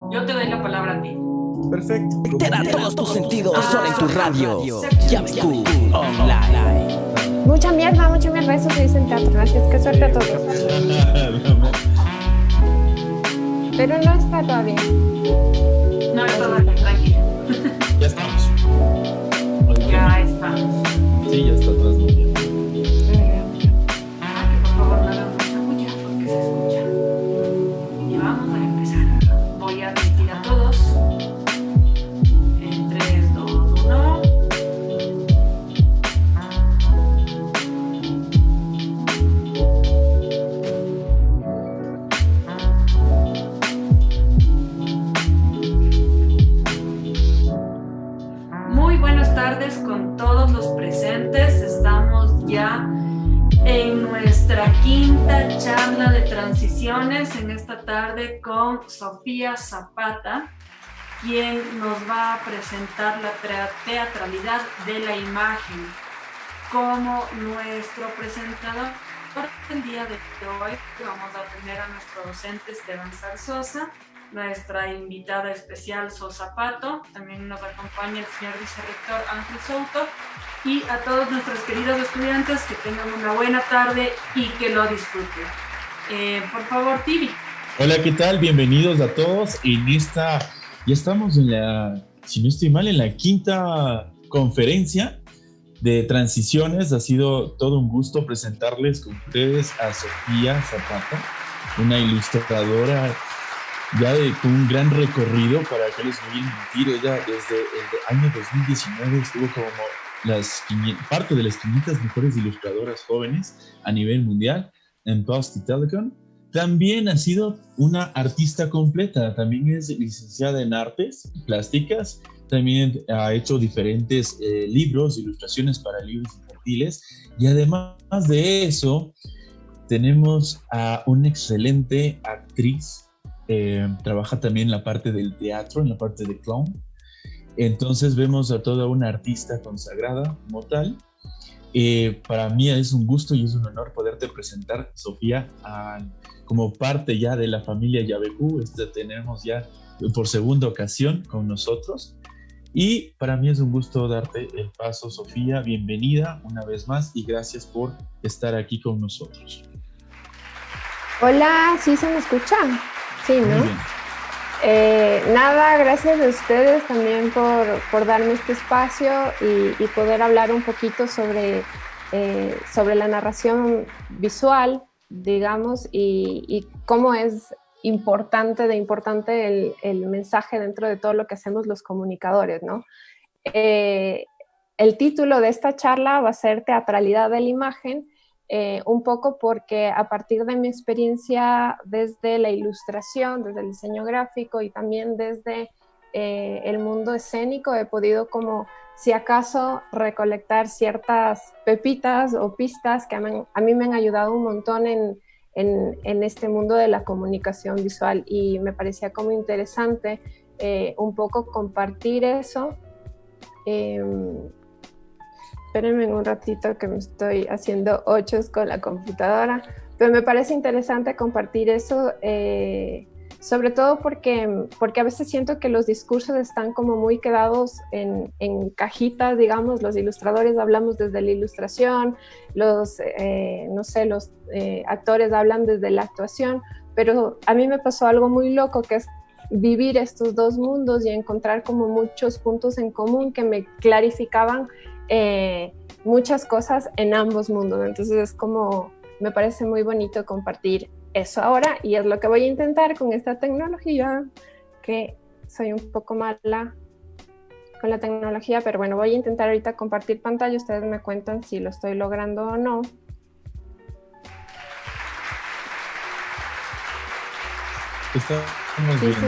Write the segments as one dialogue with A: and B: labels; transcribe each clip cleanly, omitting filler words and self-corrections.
A: Yo te doy la palabra a ti.
B: Perfecto.
C: Altera todos tus sentidos solo en tu radio. Yamsku Online.
D: Mucha mierda, eso se dice en teatro, así es que suerte a todos. Pero no está todavía.
A: No, está tranquila.
B: Ya estamos.
A: Ya estamos.
B: Sí, ya está transmitiendo.
A: Que por favor no hagan mucha bulla porque se escucha. Y vamos a empezar. Voy a admitir a todos. En 3, 2, 1. Muy buenas tardes con todos los presentes. Estamos ya en nuestra quinta charla de transiciones en esta tarde con Sofía Zapata, quien nos va a presentar la teatralidad de la imagen. Como nuestro presentador el día de hoy vamos a tener a nuestro docente Esteban Zarzosa, nuestra invitada especial Sosa Pato, también nos acompaña el señor vicerrector Ángel Souto, y a todos nuestros queridos estudiantes que tengan una buena tarde y que lo disfruten. Por favor, Tibi.
B: Hola, ¿qué tal? Bienvenidos a todos. Ya estamos en si no estoy mal, en la quinta conferencia de transiciones. Ha sido todo un gusto presentarles con ustedes a Sofía Zapata, una ilustradora ya con un gran recorrido. Para que les voy a mentir, ella desde el año 2019 estuvo como parte de las 500 mejores ilustradoras jóvenes a nivel mundial en Post y Telecom. También ha sido una artista completa, también es licenciada en artes plásticas, también ha hecho diferentes libros, ilustraciones para libros infantiles, y además de eso tenemos a una excelente actriz. Trabaja también en la parte del teatro, en la parte de clown. Entonces vemos a toda una artista consagrada como tal. Para mí es un gusto y es un honor poderte presentar, Sofía, como parte ya de la familia Yabecu. Tenemos ya por segunda ocasión con nosotros. Y para mí es un gusto darte el paso, Sofía. Bienvenida una vez más y gracias por estar aquí con nosotros.
D: Hola, ¿sí se me escucha? Sí, ¿no?
B: Muy bien.
D: Nada, gracias a ustedes también por darme este espacio y poder hablar un poquito sobre la narración visual, digamos, y cómo es importante el mensaje dentro de todo lo que hacemos los comunicadores, ¿no? El título de esta charla va a ser Teatralidad de la imagen, un poco porque a partir de mi experiencia desde la ilustración, desde el diseño gráfico y también desde el mundo escénico, he podido como, si acaso, recolectar ciertas pepitas o pistas que a mí me han ayudado un montón en este mundo de la comunicación visual, y me parecía como interesante un poco compartir eso. Espérenme un ratito que me estoy haciendo ochos con la computadora, pero me parece interesante compartir eso, sobre todo porque a veces siento que los discursos están como muy quedados en cajitas, digamos. Los ilustradores hablamos desde la ilustración, los actores hablan desde la actuación, pero a mí me pasó algo muy loco, que es vivir estos dos mundos y encontrar como muchos puntos en común que me clarificaban muchas cosas en ambos mundos. Entonces es como, me parece muy bonito compartir eso ahora, y es lo que voy a intentar con esta tecnología, que soy un poco mala con la tecnología, pero bueno, voy a intentar ahorita compartir pantalla. Ustedes me cuentan si lo estoy logrando o no.
B: Estamos viendo.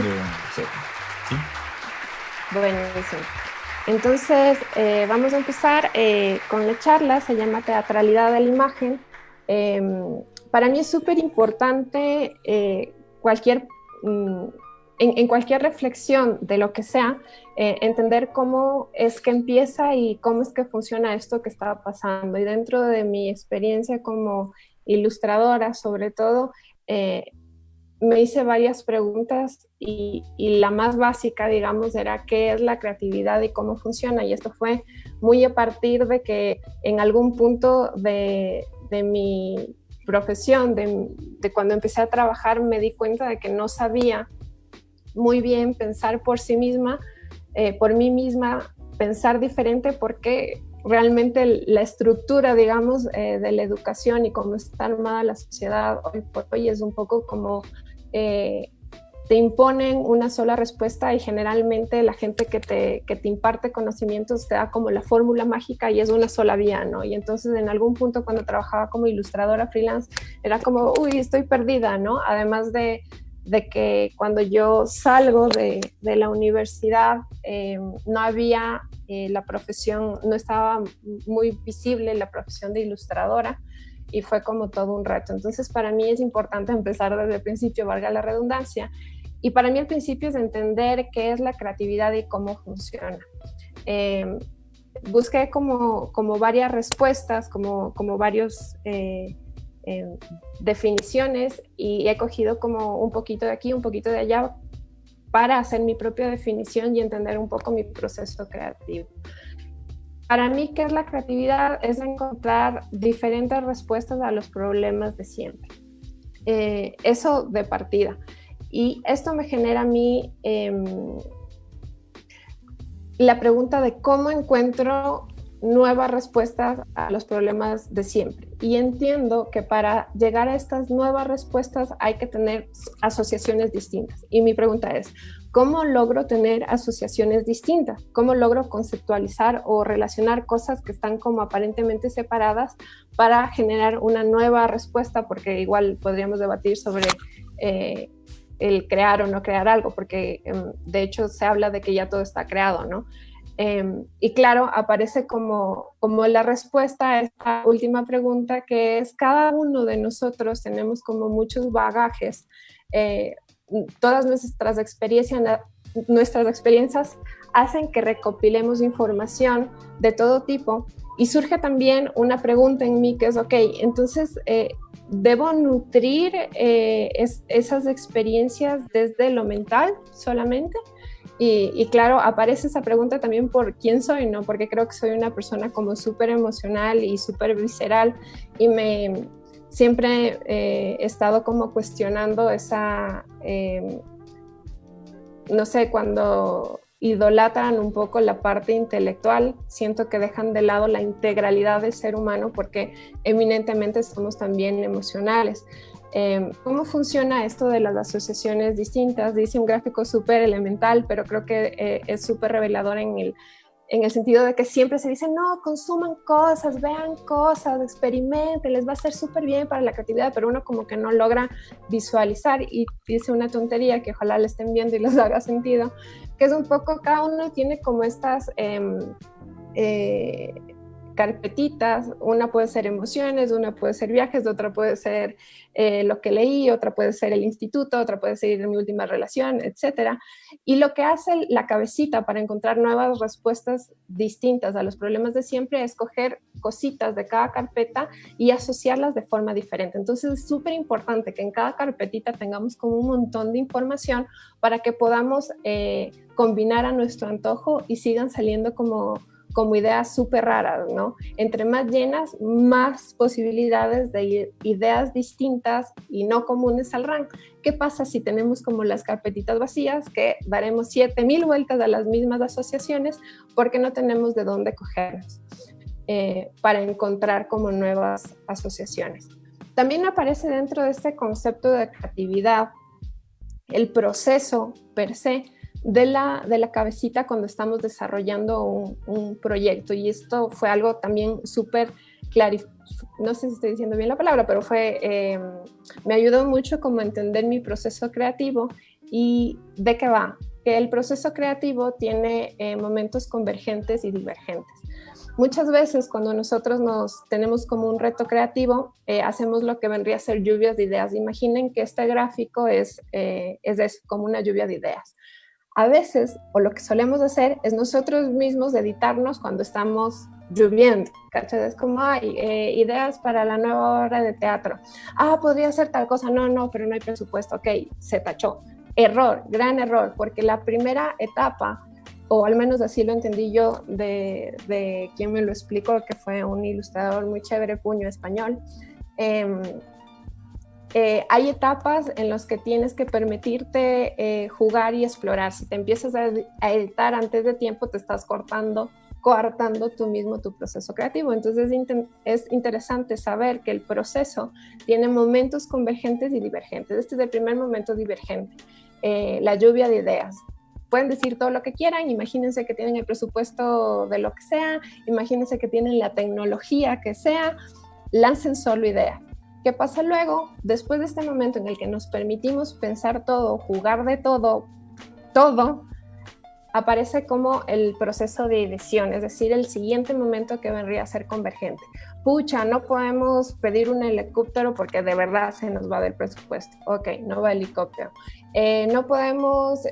B: ¿Sí?
D: Buenísimo. Entonces, vamos a empezar con la charla. Se llama Teatralidad de la imagen. Para mí es súper importante en cualquier reflexión de lo que sea, entender cómo es que empieza y cómo es que funciona esto que estaba pasando. Y dentro de mi experiencia como ilustradora, sobre todo, me hice varias preguntas y la más básica, digamos, era qué es la creatividad y cómo funciona. Y esto fue muy a partir de que en algún punto de mi profesión, de cuando empecé a trabajar, me di cuenta de que no sabía muy bien pensar por sí misma, por mí misma, pensar diferente, porque realmente la estructura, digamos, de la educación y cómo está armada la sociedad hoy por hoy es un poco como te imponen una sola respuesta, y generalmente la gente que te imparte conocimientos te da como la fórmula mágica y es una sola vía, ¿no? Y entonces en algún punto, cuando trabajaba como ilustradora freelance, era como, uy, estoy perdida, ¿no? Además de que cuando yo salgo de la universidad no había la profesión, no estaba muy visible la profesión de ilustradora, y fue como todo un reto. Entonces para mí es importante empezar desde el principio, valga la redundancia, y para mí el principio es entender qué es la creatividad y cómo funciona. Busqué como varias respuestas, como varios definiciones, y he cogido como un poquito de aquí, un poquito de allá, para hacer mi propia definición y entender un poco mi proceso creativo. Para mí, ¿qué es la creatividad? Es encontrar diferentes respuestas a los problemas de siempre. Eso de partida. Y esto me genera a mí la pregunta de cómo encuentro nuevas respuestas a los problemas de siempre. Y entiendo que para llegar a estas nuevas respuestas hay que tener asociaciones distintas. Y mi pregunta es, ¿cómo logro tener asociaciones distintas? ¿Cómo logro conceptualizar o relacionar cosas que están como aparentemente separadas para generar una nueva respuesta? Porque igual podríamos debatir sobre el crear o no crear algo, porque de hecho se habla de que ya todo está creado, ¿no? Y claro, aparece como la respuesta a esta última pregunta, que es: cada uno de nosotros tenemos como muchos bagajes, todas nuestras experiencias hacen que recopilemos información de todo tipo, y surge también una pregunta en mí que es, ok, entonces ¿debo nutrir esas experiencias desde lo mental solamente? Y claro, aparece esa pregunta también por quién soy, ¿no? Porque creo que soy una persona como súper emocional y súper visceral, y siempre he estado como cuestionando esa, no sé, cuando idolatran un poco la parte intelectual, siento que dejan de lado la integralidad del ser humano, porque eminentemente somos también emocionales. ¿Cómo funciona esto de las asociaciones distintas? Dice un gráfico súper elemental, pero creo que es súper revelador en el sentido de que siempre se dice, no, consuman cosas, vean cosas, experimenten, les va a ser súper bien para la creatividad, pero uno como que no logra visualizar, y dice una tontería que ojalá le estén viendo y les haga sentido, que es un poco, cada uno tiene como estas carpetitas, una puede ser emociones, una puede ser viajes, otra puede ser lo que leí, otra puede ser el instituto, otra puede ser mi última relación, etc. Y lo que hace la cabecita para encontrar nuevas respuestas distintas a los problemas de siempre es coger cositas de cada carpeta y asociarlas de forma diferente. Entonces es súper importante que en cada carpetita tengamos como un montón de información para que podamos combinar a nuestro antojo y sigan saliendo como ideas súper raras, ¿no? Entre más llenas, más posibilidades de ideas distintas y no comunes saldrán. ¿Qué pasa si tenemos como las carpetitas vacías, que daremos 7,000 vueltas a las mismas asociaciones porque no tenemos de dónde cogernos para encontrar como nuevas asociaciones? También aparece dentro de este concepto de creatividad el proceso per se de la cabecita cuando estamos desarrollando un proyecto, y esto fue algo también súper no sé si estoy diciendo bien la palabra, pero me ayudó mucho como a entender mi proceso creativo y de qué va, que el proceso creativo tiene momentos convergentes y divergentes. Muchas veces cuando nosotros tenemos como un reto creativo, hacemos lo que vendría a ser lluvias de ideas. Imaginen que este gráfico es eso, como una lluvia de ideas. A veces, o lo que solemos hacer, es nosotros mismos editarnos cuando estamos lloviendo, ¿cachai? Es como, ideas para la nueva obra de teatro. Podría ser tal cosa. No, pero no hay presupuesto. Ok, se tachó. Error, gran error, porque la primera etapa, o al menos así lo entendí yo de quien me lo explicó, que fue un ilustrador muy chévere, Puño Español. Hay etapas en las que tienes que permitirte jugar y explorar. Si te empiezas a editar antes de tiempo, te estás coartando tú mismo tu proceso creativo. Entonces es interesante saber que el proceso tiene momentos convergentes y divergentes. Este es el primer momento divergente, la lluvia de ideas. Pueden decir todo lo que quieran, imagínense que tienen el presupuesto de lo que sea, imagínense que tienen la tecnología que sea, lancen solo ideas. ¿Qué pasa luego? Después de este momento en el que nos permitimos pensar todo, jugar de todo, aparece como el proceso de edición, es decir, el siguiente momento que vendría a ser convergente. Pucha, no podemos pedir un helicóptero porque de verdad se nos va del presupuesto. Ok, no va helicóptero. No podemos,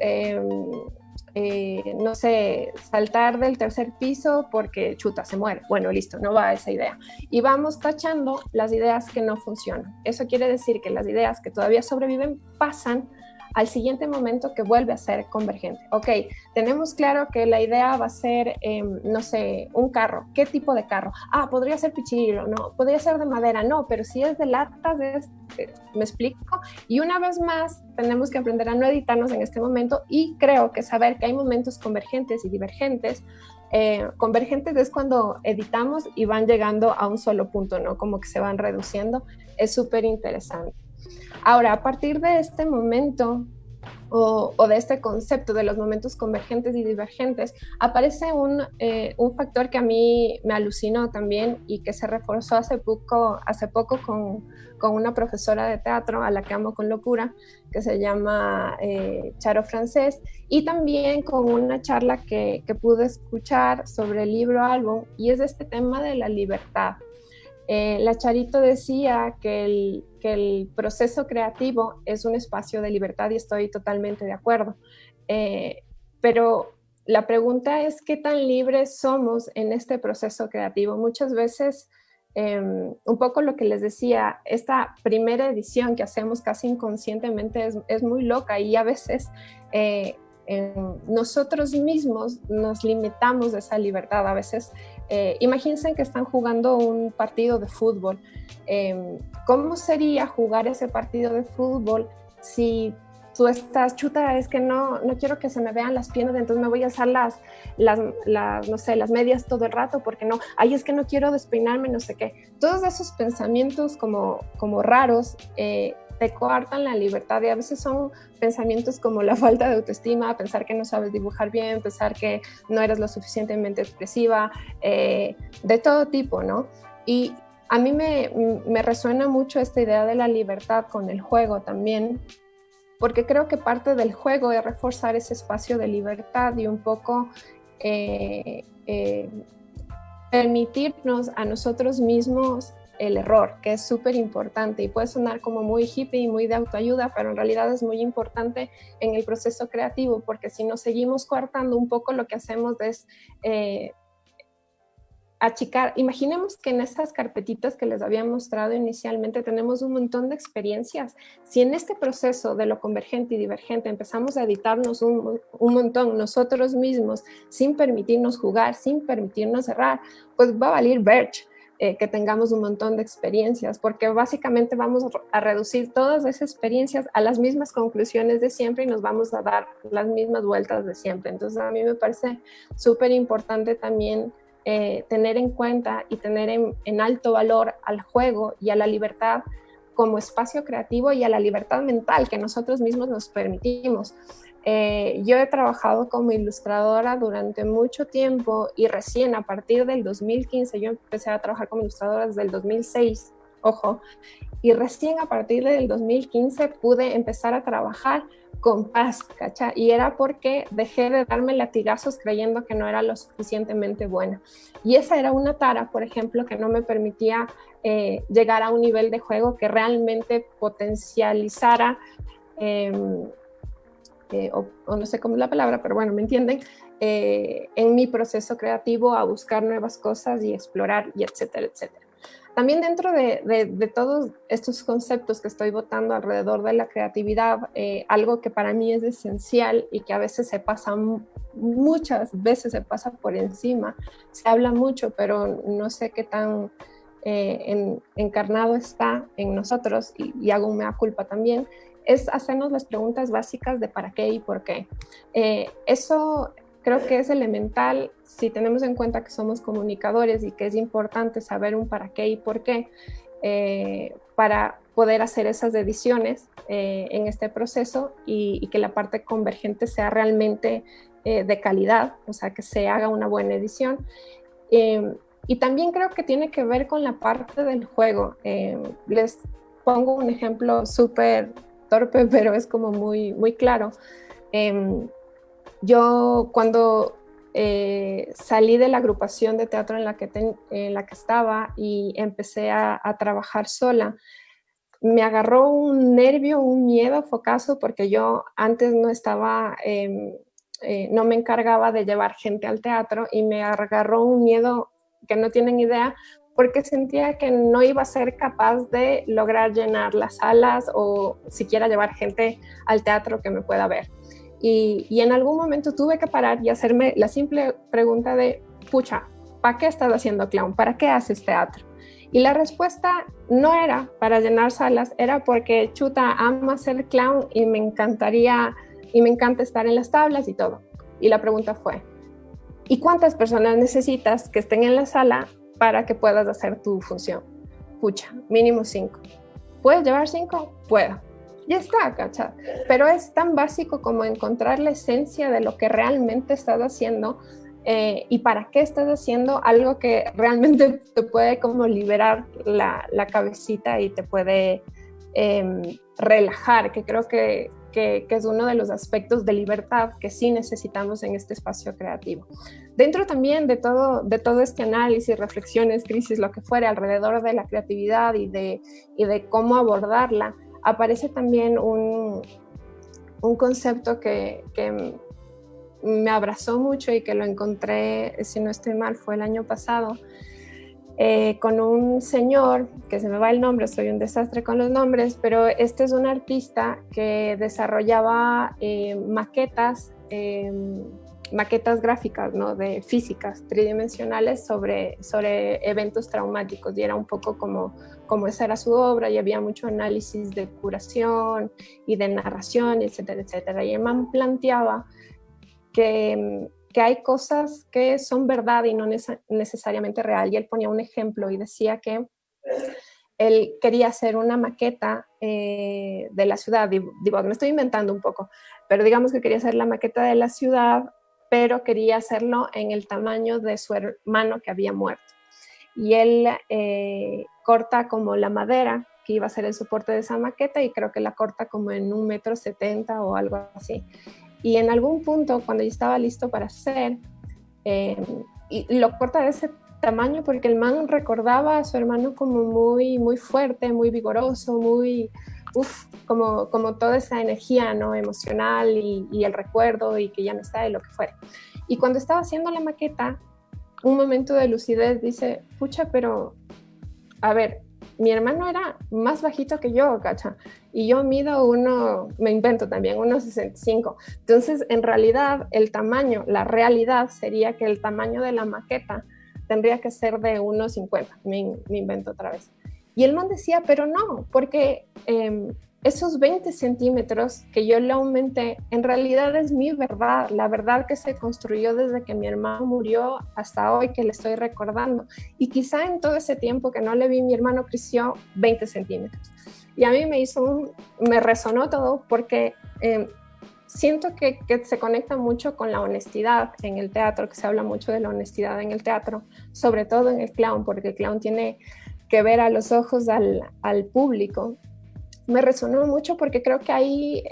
D: no sé, saltar del tercer piso porque chuta, se muere. Bueno, listo, no va esa idea. Y vamos tachando las ideas que no funcionan. Eso quiere decir que las ideas que todavía sobreviven pasan al siguiente momento que vuelve a ser convergente. Ok, tenemos claro que la idea va a ser, no sé, un carro. ¿Qué tipo de carro? Podría ser pichirilo, no, podría ser de madera, no, pero si es de latas, ¿me explico? Y una vez más, tenemos que aprender a no editarnos en este momento y creo que saber que hay momentos convergentes y divergentes. Convergentes es cuando editamos y van llegando a un solo punto, ¿no? Como que se van reduciendo. Es súper interesante. Ahora, a partir de este momento o de este concepto de los momentos convergentes y divergentes, aparece un factor que a mí me alucinó también y que se reforzó hace poco con una profesora de teatro a la que amo con locura, que se llama Charo Francés, y también con una charla que pude escuchar sobre el libro álbum, y es este tema de la libertad. La Charito decía que el proceso creativo es un espacio de libertad y estoy totalmente de acuerdo. Pero la pregunta es qué tan libres somos en este proceso creativo. Muchas veces, un poco lo que les decía, esta primera edición que hacemos casi inconscientemente es muy loca y a veces nosotros mismos nos limitamos de esa libertad. A veces, imagínense que están jugando un partido de fútbol. ¿Cómo sería jugar ese partido de fútbol si tú estás, chuta, es que no quiero que se me vean las piernas, entonces me voy a alzar no sé, las medias todo el rato porque no, es que no quiero despeinarme, no sé qué. Todos esos pensamientos como raros, te coartan la libertad, y a veces son pensamientos como la falta de autoestima, pensar que no sabes dibujar bien, pensar que no eres lo suficientemente expresiva, de todo tipo, ¿no? Y a mí me resuena mucho esta idea de la libertad con el juego también, porque creo que parte del juego es reforzar ese espacio de libertad y un poco permitirnos a nosotros mismos el error, que es súper importante y puede sonar como muy hippie y muy de autoayuda, pero en realidad es muy importante en el proceso creativo, porque si nos seguimos coartando un poco, lo que hacemos es achicar. Imaginemos que en esas carpetitas que les había mostrado inicialmente tenemos un montón de experiencias. Si en este proceso de lo convergente y divergente empezamos a editarnos un montón nosotros mismos, sin permitirnos jugar, sin permitirnos errar, pues va a valer verge que tengamos un montón de experiencias, porque básicamente vamos a reducir todas esas experiencias a las mismas conclusiones de siempre y nos vamos a dar las mismas vueltas de siempre. Entonces a mí me parece súper importante también tener en cuenta y tener en alto valor al juego y a la libertad como espacio creativo y a la libertad mental que nosotros mismos nos permitimos. Yo he trabajado como ilustradora durante mucho tiempo y recién a partir del 2015, yo empecé a trabajar como ilustradora desde el 2006, ojo, y recién a partir del 2015 pude empezar a trabajar con paz, ¿cacha? Y era porque dejé de darme latigazos creyendo que no era lo suficientemente buena. Y esa era una tara, por ejemplo, que no me permitía llegar a un nivel de juego que realmente potencializara o no sé cómo es la palabra, pero bueno, me entienden, en mi proceso creativo a buscar nuevas cosas y explorar y etcétera, etcétera. También dentro de todos estos conceptos que estoy botando alrededor de la creatividad, algo que para mí es esencial y que a veces muchas veces se pasa por encima, se habla mucho, pero no sé qué tan encarnado está en nosotros, y hago un mea culpa también, es hacernos las preguntas básicas de para qué y por qué. Eso creo que es elemental si tenemos en cuenta que somos comunicadores y que es importante saber un para qué y por qué para poder hacer esas ediciones en este proceso y que la parte convergente sea realmente de calidad, o sea, que se haga una buena edición. Y también creo que tiene que ver con la parte del juego. Les pongo un ejemplo súper torpe, pero es como muy, muy claro. Yo cuando salí de la agrupación de teatro en la que estaba y empecé a trabajar sola, me agarró un nervio, un miedo focazo, porque yo antes no estaba, no me encargaba de llevar gente al teatro, y me agarró un miedo que no tienen idea, porque sentía que no iba a ser capaz de lograr llenar las salas o siquiera llevar gente al teatro que me pueda ver. Y en algún momento tuve que parar y hacerme la simple pregunta de, pucha, ¿para qué estás haciendo clown? ¿Para qué haces teatro? Y la respuesta no era para llenar salas, era porque chuta, amo ser clown y me encantaría, y me encanta estar en las tablas y todo. Y la pregunta fue, ¿y cuántas personas necesitas que estén en la sala para que puedas hacer tu función? Pucha, mínimo 5. ¿Puedes llevar 5? Puedo. Ya está, ¿cachai? Pero es tan básico como encontrar la esencia de lo que realmente estás haciendo y para qué estás haciendo algo que realmente te puede como liberar la cabecita y te puede relajar, que creo que es uno de los aspectos de libertad que sí necesitamos en este espacio creativo. Dentro también de todo este análisis, reflexiones, crisis, lo que fuera alrededor de la creatividad y de cómo abordarla, aparece también un concepto que me abrazó mucho y que lo encontré, si no estoy mal, fue el año pasado, con un señor, que se me va el nombre, soy un desastre con los nombres, pero este es un artista que desarrollaba maquetas gráficas, ¿no? De físicas tridimensionales sobre eventos traumáticos, y era un poco como esa era su obra, y había mucho análisis de curación y de narración, etcétera, etcétera. Y el man planteaba que hay cosas que son verdad y no necesariamente real, y él ponía un ejemplo y decía que él quería hacer una maqueta de la ciudad, digo, me estoy inventando un poco, pero digamos que quería hacer la maqueta de la ciudad, pero quería hacerlo en el tamaño de su hermano que había muerto. Y él corta como la madera que iba a ser el soporte de esa maqueta, y creo que la corta como en 1,70 m o algo así. Y en algún punto, cuando ya estaba listo para hacer, y lo corta de ese tamaño porque el man recordaba a su hermano como muy, muy fuerte, muy vigoroso, muy, como toda esa energía, ¿no? Emocional y el recuerdo, y que ya no está, y lo que fuera. Y cuando estaba haciendo la maqueta, un momento de lucidez dice, pucha, pero a ver, mi hermano era más bajito que yo, ¿cacha? Y yo mido me invento también, 1,65. Entonces, en realidad, el tamaño, la realidad sería que el tamaño de la maqueta tendría que ser de 1,50. Me invento otra vez. Y el man decía, pero no, porque esos 20 centímetros que yo le aumenté, en realidad es mi verdad, la verdad que se construyó desde que mi hermano murió hasta hoy, que le estoy recordando. Y quizá en todo ese tiempo que no le vi, mi hermano creció 20 centímetros. Y a mí me resonó todo, porque siento que se conecta mucho con la honestidad en el teatro, que se habla mucho de la honestidad en el teatro, sobre todo en el clown, porque el clown tiene que ver a los ojos al público. Me resonó mucho porque creo que ahí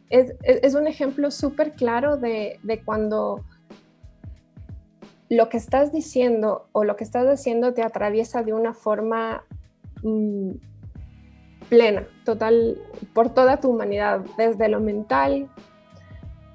D: es un ejemplo súper claro de cuando lo que estás diciendo o lo que estás haciendo te atraviesa de una forma plena, total, por toda tu humanidad, desde lo mental,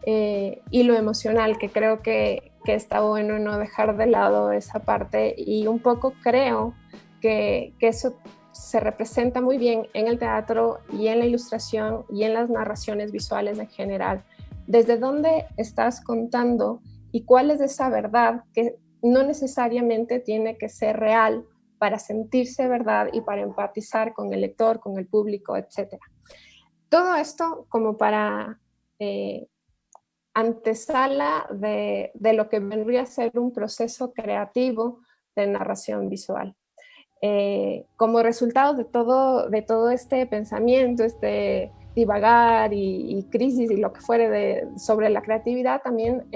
D: y lo emocional, que creo que está bueno no dejar de lado esa parte, y un poco creo que eso se representa muy bien en el teatro y en la ilustración y en las narraciones visuales en general. ¿Desde dónde estás contando y cuál es esa verdad que no necesariamente tiene que ser real para sentirse verdad y para empatizar con el lector, con el público, etcétera? Todo esto como para antesala de lo que vendría a ser un proceso creativo de narración visual. Como resultado de todo este pensamiento, este divagar y crisis y lo que fuere sobre la creatividad, también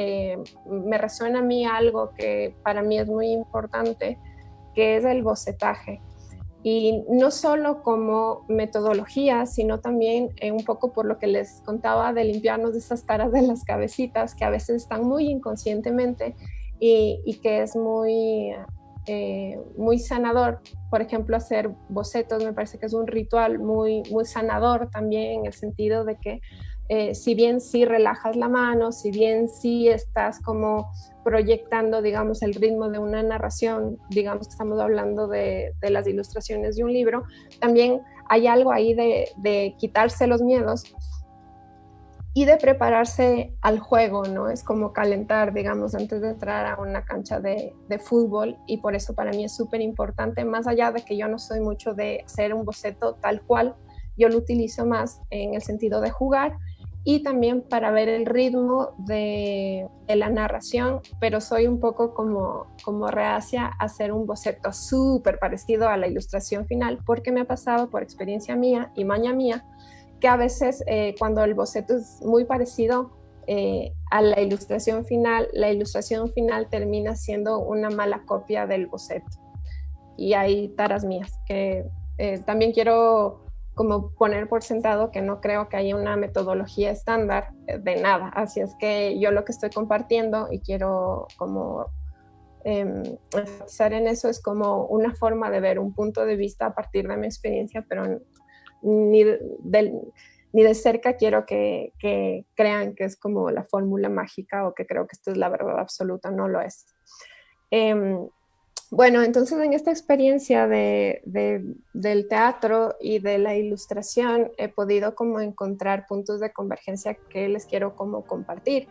D: me resuena a mí algo que para mí es muy importante, que es el bocetaje. Y no solo como metodología, sino también un poco por lo que les contaba de limpiarnos de esas taras de las cabecitas que a veces están muy inconscientemente y que es muy sanador. Por ejemplo, hacer bocetos me parece que es un ritual muy sanador también, en el sentido de que si bien sí relajas la mano, si bien sí estás como proyectando, digamos, el ritmo de una narración, digamos que estamos hablando de las ilustraciones de un libro, también hay algo ahí de quitarse los miedos y de prepararse al juego, ¿no? Es como calentar, digamos, antes de entrar a una cancha de fútbol, y por eso para mí es súper importante, más allá de que yo no soy mucho de hacer un boceto tal cual, yo lo utilizo más en el sentido de jugar y también para ver el ritmo de la narración, pero soy un poco como reacia a hacer un boceto súper parecido a la ilustración final, porque me ha pasado por experiencia mía y maña mía, que a veces cuando el boceto es muy parecido a la ilustración final termina siendo una mala copia del boceto. Y hay taras mías, que también quiero como poner por sentado que no creo que haya una metodología estándar de nada. Así es que yo lo que estoy compartiendo y quiero como enfatizar en eso es como una forma de ver un punto de vista a partir de mi experiencia, pero ni de cerca quiero que crean que es como la fórmula mágica o que creo que esto es la verdad absoluta, no lo es. Bueno, entonces en esta experiencia del teatro y de la ilustración he podido como encontrar puntos de convergencia que les quiero como compartir.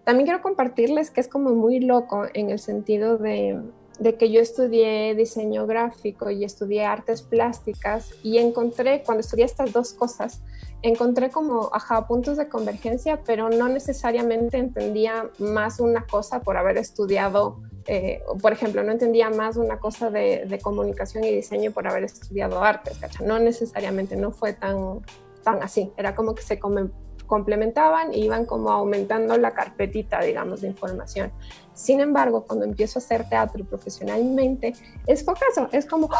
D: También quiero compartirles que es como muy loco en el sentido de que yo estudié diseño gráfico y estudié artes plásticas, y encontré, cuando estudié estas dos cosas, encontré como, puntos de convergencia, pero no necesariamente entendía más una cosa por haber estudiado, por ejemplo, no entendía más una cosa de comunicación y diseño por haber estudiado artes, ¿cachai? No necesariamente, no fue tan así, era como que se complementaban y iban como aumentando la carpetita, digamos, de información. Sin embargo, cuando empiezo a hacer teatro profesionalmente, es focazo, es como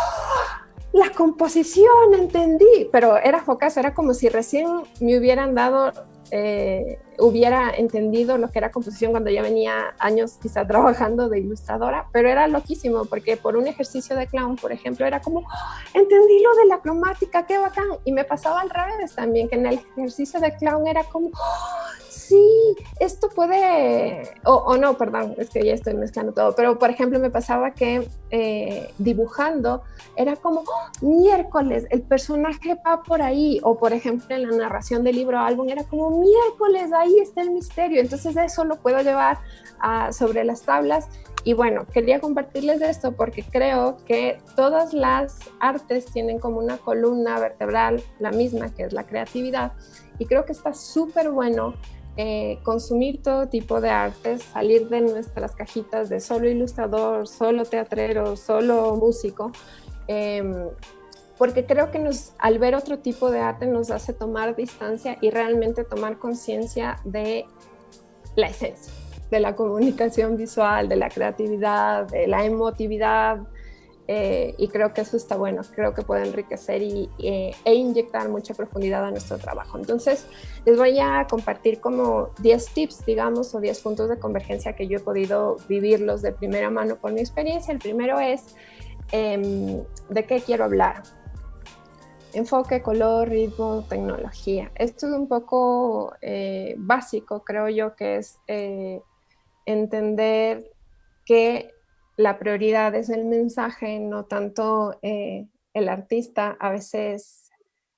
D: la composición, entendí, pero era focazo, era como si recién me hubieran dado, hubiera entendido lo que era composición cuando ya venía años quizá trabajando de ilustradora, pero era loquísimo porque por un ejercicio de clown, por ejemplo, era como, entendí lo de la cromática, qué bacán, y me pasaba al revés también, que en el ejercicio de clown era como, sí, esto puede, o no, perdón, es que ya estoy mezclando todo, pero por ejemplo me pasaba que dibujando era como, miércoles, el personaje va por ahí, o por ejemplo en la narración del libro o álbum era como, miércoles, ahí está el misterio, entonces eso lo puedo llevar sobre las tablas. Y bueno, quería compartirles esto porque creo que todas las artes tienen como una columna vertebral, la misma, que es la creatividad, y creo que está súper bueno consumir todo tipo de artes, salir de nuestras cajitas de solo ilustrador, solo teatrero, solo músico, porque creo que al ver otro tipo de arte nos hace tomar distancia y realmente tomar conciencia de la esencia de la comunicación visual, de la creatividad, de la emotividad, y creo que eso está bueno, creo que puede enriquecer e inyectar mucha profundidad a nuestro trabajo. Entonces, les voy a compartir como 10 tips, digamos, o 10 puntos de convergencia que yo he podido vivirlos de primera mano por mi experiencia. El primero es, ¿de qué quiero hablar? enfoque, color, ritmo, tecnología. Esto es un poco básico, creo yo, que es entender que la prioridad es el mensaje, no tanto el artista. A veces,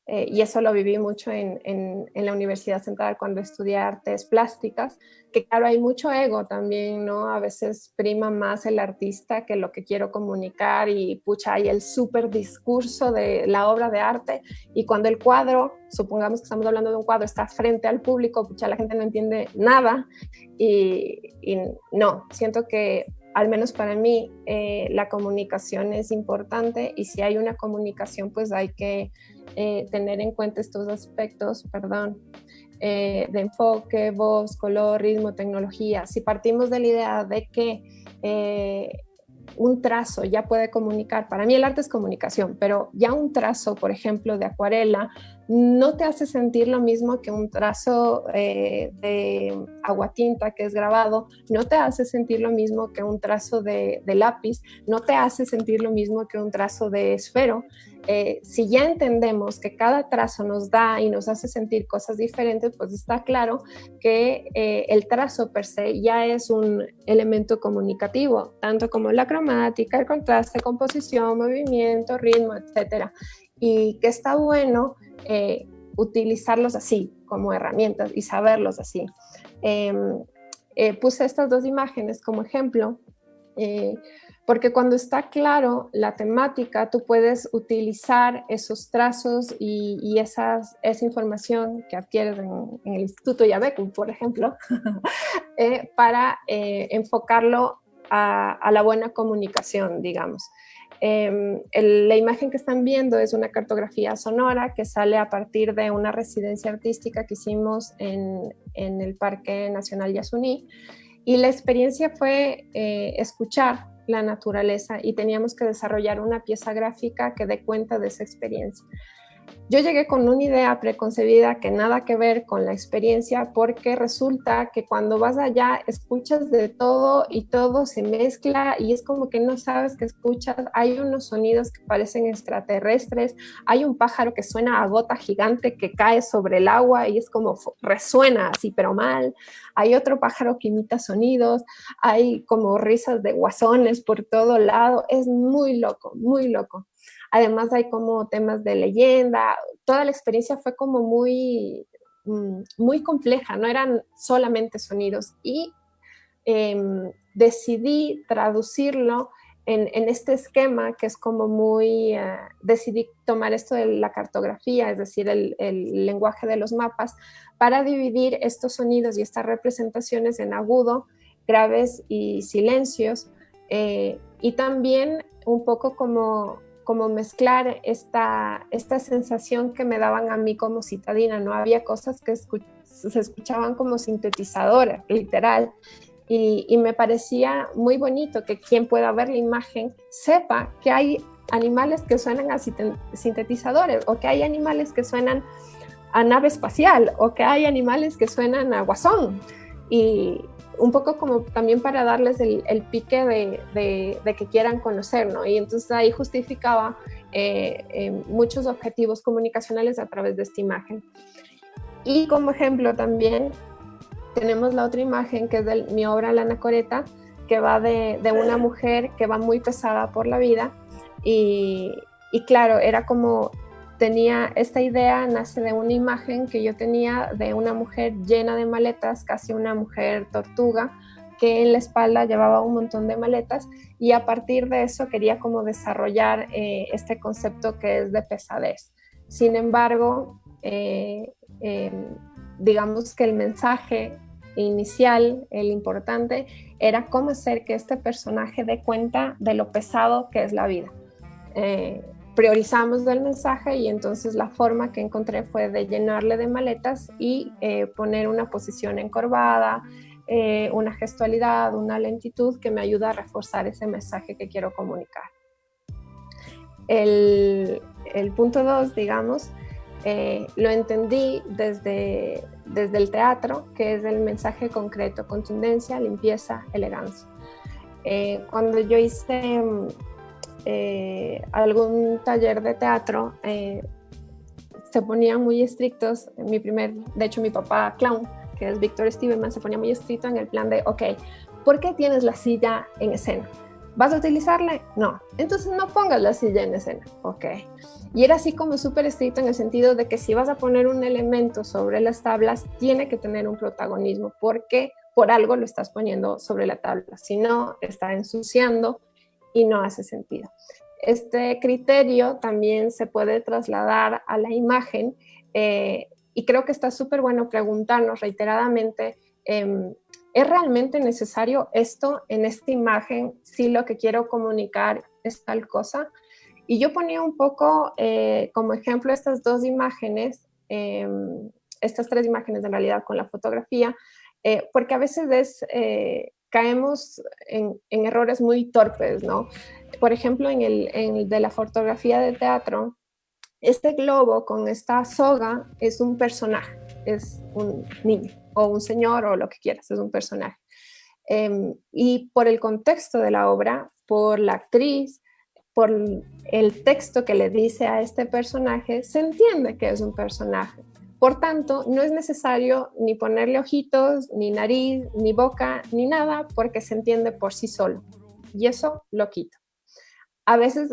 D: y eso lo viví mucho en la Universidad Central cuando estudié artes plásticas, que claro, hay mucho ego también, ¿no? A veces prima más el artista que lo que quiero comunicar y pucha, hay el súper discurso de la obra de arte, y cuando el cuadro, supongamos que estamos hablando de un cuadro, está frente al público, pucha, la gente no entiende nada, y no, siento que al menos para mí la comunicación es importante, y si hay una comunicación pues hay que tener en cuenta estos aspectos, de enfoque, voz, color, ritmo, tecnología. Si partimos de la idea de que un trazo ya puede comunicar, para mí el arte es comunicación, pero ya un trazo, por ejemplo, de acuarela, no te hace sentir lo mismo que un trazo de aguatinta que es grabado, no te hace sentir lo mismo que un trazo de lápiz, no te hace sentir lo mismo que un trazo de esfero. Si ya entendemos que cada trazo nos da y nos hace sentir cosas diferentes, pues está claro que el trazo per se ya es un elemento comunicativo, tanto como la cromática, el contraste, composición, movimiento, ritmo, etc. Y que está bueno utilizarlos así, como herramientas, y saberlos así. Puse estas dos imágenes como ejemplo, porque cuando está claro la temática, tú puedes utilizar esos trazos y esa información que adquieres en el Instituto Yabecu, por ejemplo, para enfocarlo a la buena comunicación, digamos. La imagen que están viendo es una cartografía sonora que sale a partir de una residencia artística que hicimos en el Parque Nacional Yasuní, y la experiencia fue escuchar la naturaleza, y teníamos que desarrollar una pieza gráfica que dé cuenta de esa experiencia. Yo llegué con una idea preconcebida que nada que ver con la experiencia, porque resulta que cuando vas allá escuchas de todo y todo se mezcla y es como que no sabes qué escuchas. Hay unos sonidos que parecen extraterrestres, hay un pájaro que suena a gota gigante que cae sobre el agua y es como resuena así pero mal, hay otro pájaro que imita sonidos, hay como risas de guasones por todo lado. Es muy loco, muy loco. Además hay como temas de leyenda. Toda la experiencia fue como muy, muy compleja, no eran solamente sonidos, y decidí traducirlo en este esquema que es como muy, decidí tomar esto de la cartografía, es decir, el lenguaje de los mapas, para dividir estos sonidos y estas representaciones en agudo, graves y silencios, y también un poco como mezclar esta sensación que me daban a mí como citadina, ¿no? Había cosas que se escuchaban como sintetizadoras, literal, y me parecía muy bonito que quien pueda ver la imagen sepa que hay animales que suenan a sintetizadores, o que hay animales que suenan a nave espacial, o que hay animales que suenan a guasón, y un poco como también para darles el pique de que quieran conocer, ¿no? Y entonces ahí justificaba muchos objetivos comunicacionales a través de esta imagen. Y como ejemplo también tenemos la otra imagen, que es de mi obra La Anacoreta, que va de una mujer que va muy pesada por la vida, y claro, era como, tenía esta idea, nace de una imagen que yo tenía de una mujer llena de maletas, casi una mujer tortuga, que en la espalda llevaba un montón de maletas, y a partir de eso quería como desarrollar este concepto que es de pesadez. Sin embargo, digamos que el mensaje inicial, el importante, era cómo hacer que este personaje dé cuenta de lo pesado que es la vida. Priorizamos del mensaje, y entonces la forma que encontré fue de llenarle de maletas y poner una posición encorvada, una gestualidad, una lentitud que me ayuda a reforzar ese mensaje que quiero comunicar. El punto 2, digamos, lo entendí desde el teatro, que es el mensaje concreto: contundencia, limpieza, elegancia. Cuando yo hice algún taller de teatro, se ponían muy estrictos. De hecho mi papá clown, que es Víctor Stevenman, se ponía muy estricto en el plan de, ok, ¿por qué tienes la silla en escena? ¿Vas a utilizarla? No. Entonces no pongas la silla en escena. Ok. Y era así como súper estricto en el sentido de que si vas a poner un elemento sobre las tablas, tiene que tener un protagonismo, porque por algo lo estás poniendo sobre la tabla. Si no, está ensuciando y no hace sentido. Este criterio también se puede trasladar a la imagen y creo que está súper bueno preguntarnos reiteradamente, ¿es realmente necesario esto en esta imagen si lo que quiero comunicar es tal cosa? Y yo ponía un poco como ejemplo estas dos imágenes, estas tres imágenes en realidad con la fotografía, porque a veces caemos en errores muy torpes, ¿no? Por ejemplo, en el de la fotografía de teatro, este globo con esta soga es un personaje, es un niño o un señor o lo que quieras, es un personaje. Y por el contexto de la obra, por la actriz, por el texto que le dice a este personaje, se entiende que es un personaje. Por tanto, no es necesario ni ponerle ojitos, ni nariz, ni boca, ni nada, porque se entiende por sí solo. Y eso lo quito. A veces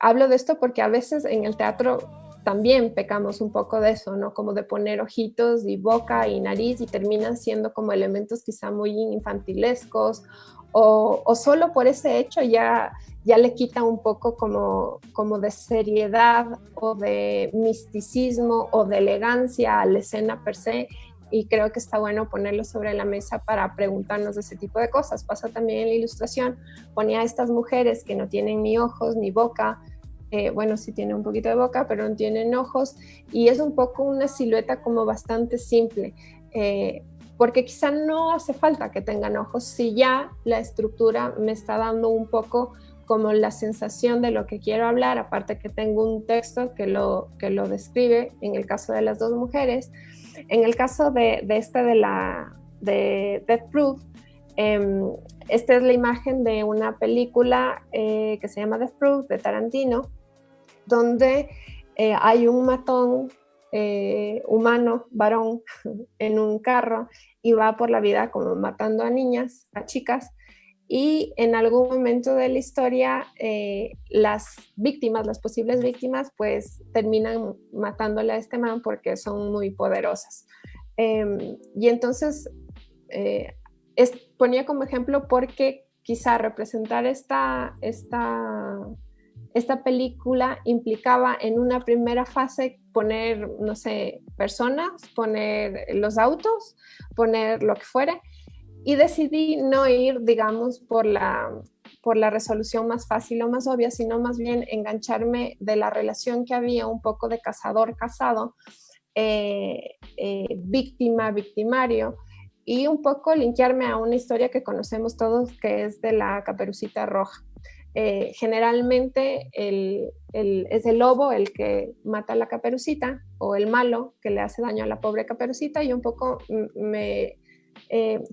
D: hablo de esto porque a veces en el teatro también pecamos un poco de eso, ¿no? Como de poner ojitos y boca y nariz y terminan siendo como elementos quizá muy infantilescos o solo por ese hecho ya le quita un poco como de seriedad o de misticismo o de elegancia a la escena per se. Y creo que está bueno ponerlo sobre la mesa para preguntarnos de ese tipo de cosas. Pasa también en la ilustración, ponía a estas mujeres que no tienen ni ojos ni boca, bueno, sí tienen un poquito de boca, pero no tienen ojos, y es un poco una silueta como bastante simple, porque quizá no hace falta que tengan ojos si ya la estructura me está dando un poco como la sensación de lo que quiero hablar, aparte que tengo un texto que lo describe en el caso de las dos mujeres. En el caso de Death Proof, esta es la imagen de una película que se llama Death Proof, de Tarantino, donde hay un matón humano, varón, en un carro y va por la vida como matando a niñas, a chicas, y en algún momento de la historia las víctimas, las posibles víctimas, pues terminan matándole a este man porque son muy poderosas. Y entonces ponía como ejemplo porque quizá representar esta película implicaba en una primera fase poner, no sé, personas, poner los autos, poner lo que fuere, y decidí no ir, digamos, por la resolución más fácil o más obvia, sino más bien engancharme de la relación que había un poco de cazador-cazado, víctima-victimario, y un poco linkearme a una historia que conocemos todos, que es de la Caperucita Roja. Generalmente es el lobo el que mata a la Caperucita, o el malo que le hace daño a la pobre Caperucita, y un poco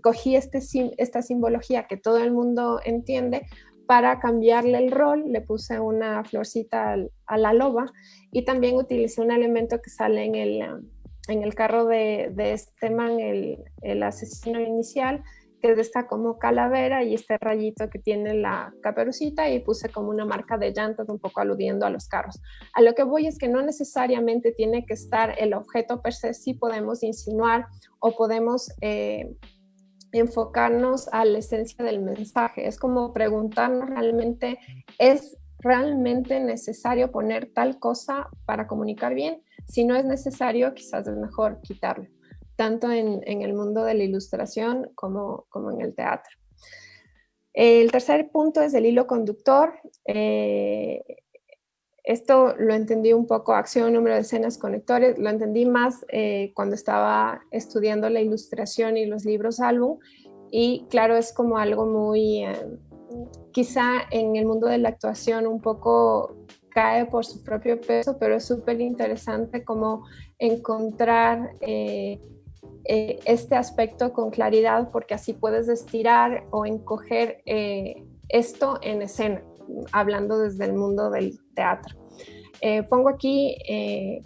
D: cogí esta simbología que todo el mundo entiende para cambiarle el rol. Le puse una florcita a la loba y también utilicé un elemento que sale en el carro de este man, el asesino inicial, que es esta como calavera y este rayito que tiene la Caperucita, y puse como una marca de llantas un poco aludiendo a los carros. A lo que voy es que no necesariamente tiene que estar el objeto per se, sí podemos insinuar o podemos enfocarnos a la esencia del mensaje. Es como preguntarnos realmente, ¿es realmente necesario poner tal cosa para comunicar bien? Si no es necesario, quizás es mejor quitarlo, tanto en el mundo de la ilustración como en el teatro. El tercer punto es el hilo conductor. Esto lo entendí un poco, acción, número de escenas, conectores, lo entendí más cuando estaba estudiando la ilustración y los libros álbum, y claro, es como algo muy, quizá en el mundo de la actuación un poco cae por su propio peso, pero es súper interesante como encontrar este aspecto con claridad, porque así puedes estirar o encoger esto en escena, hablando desde el mundo del teatro. Pongo aquí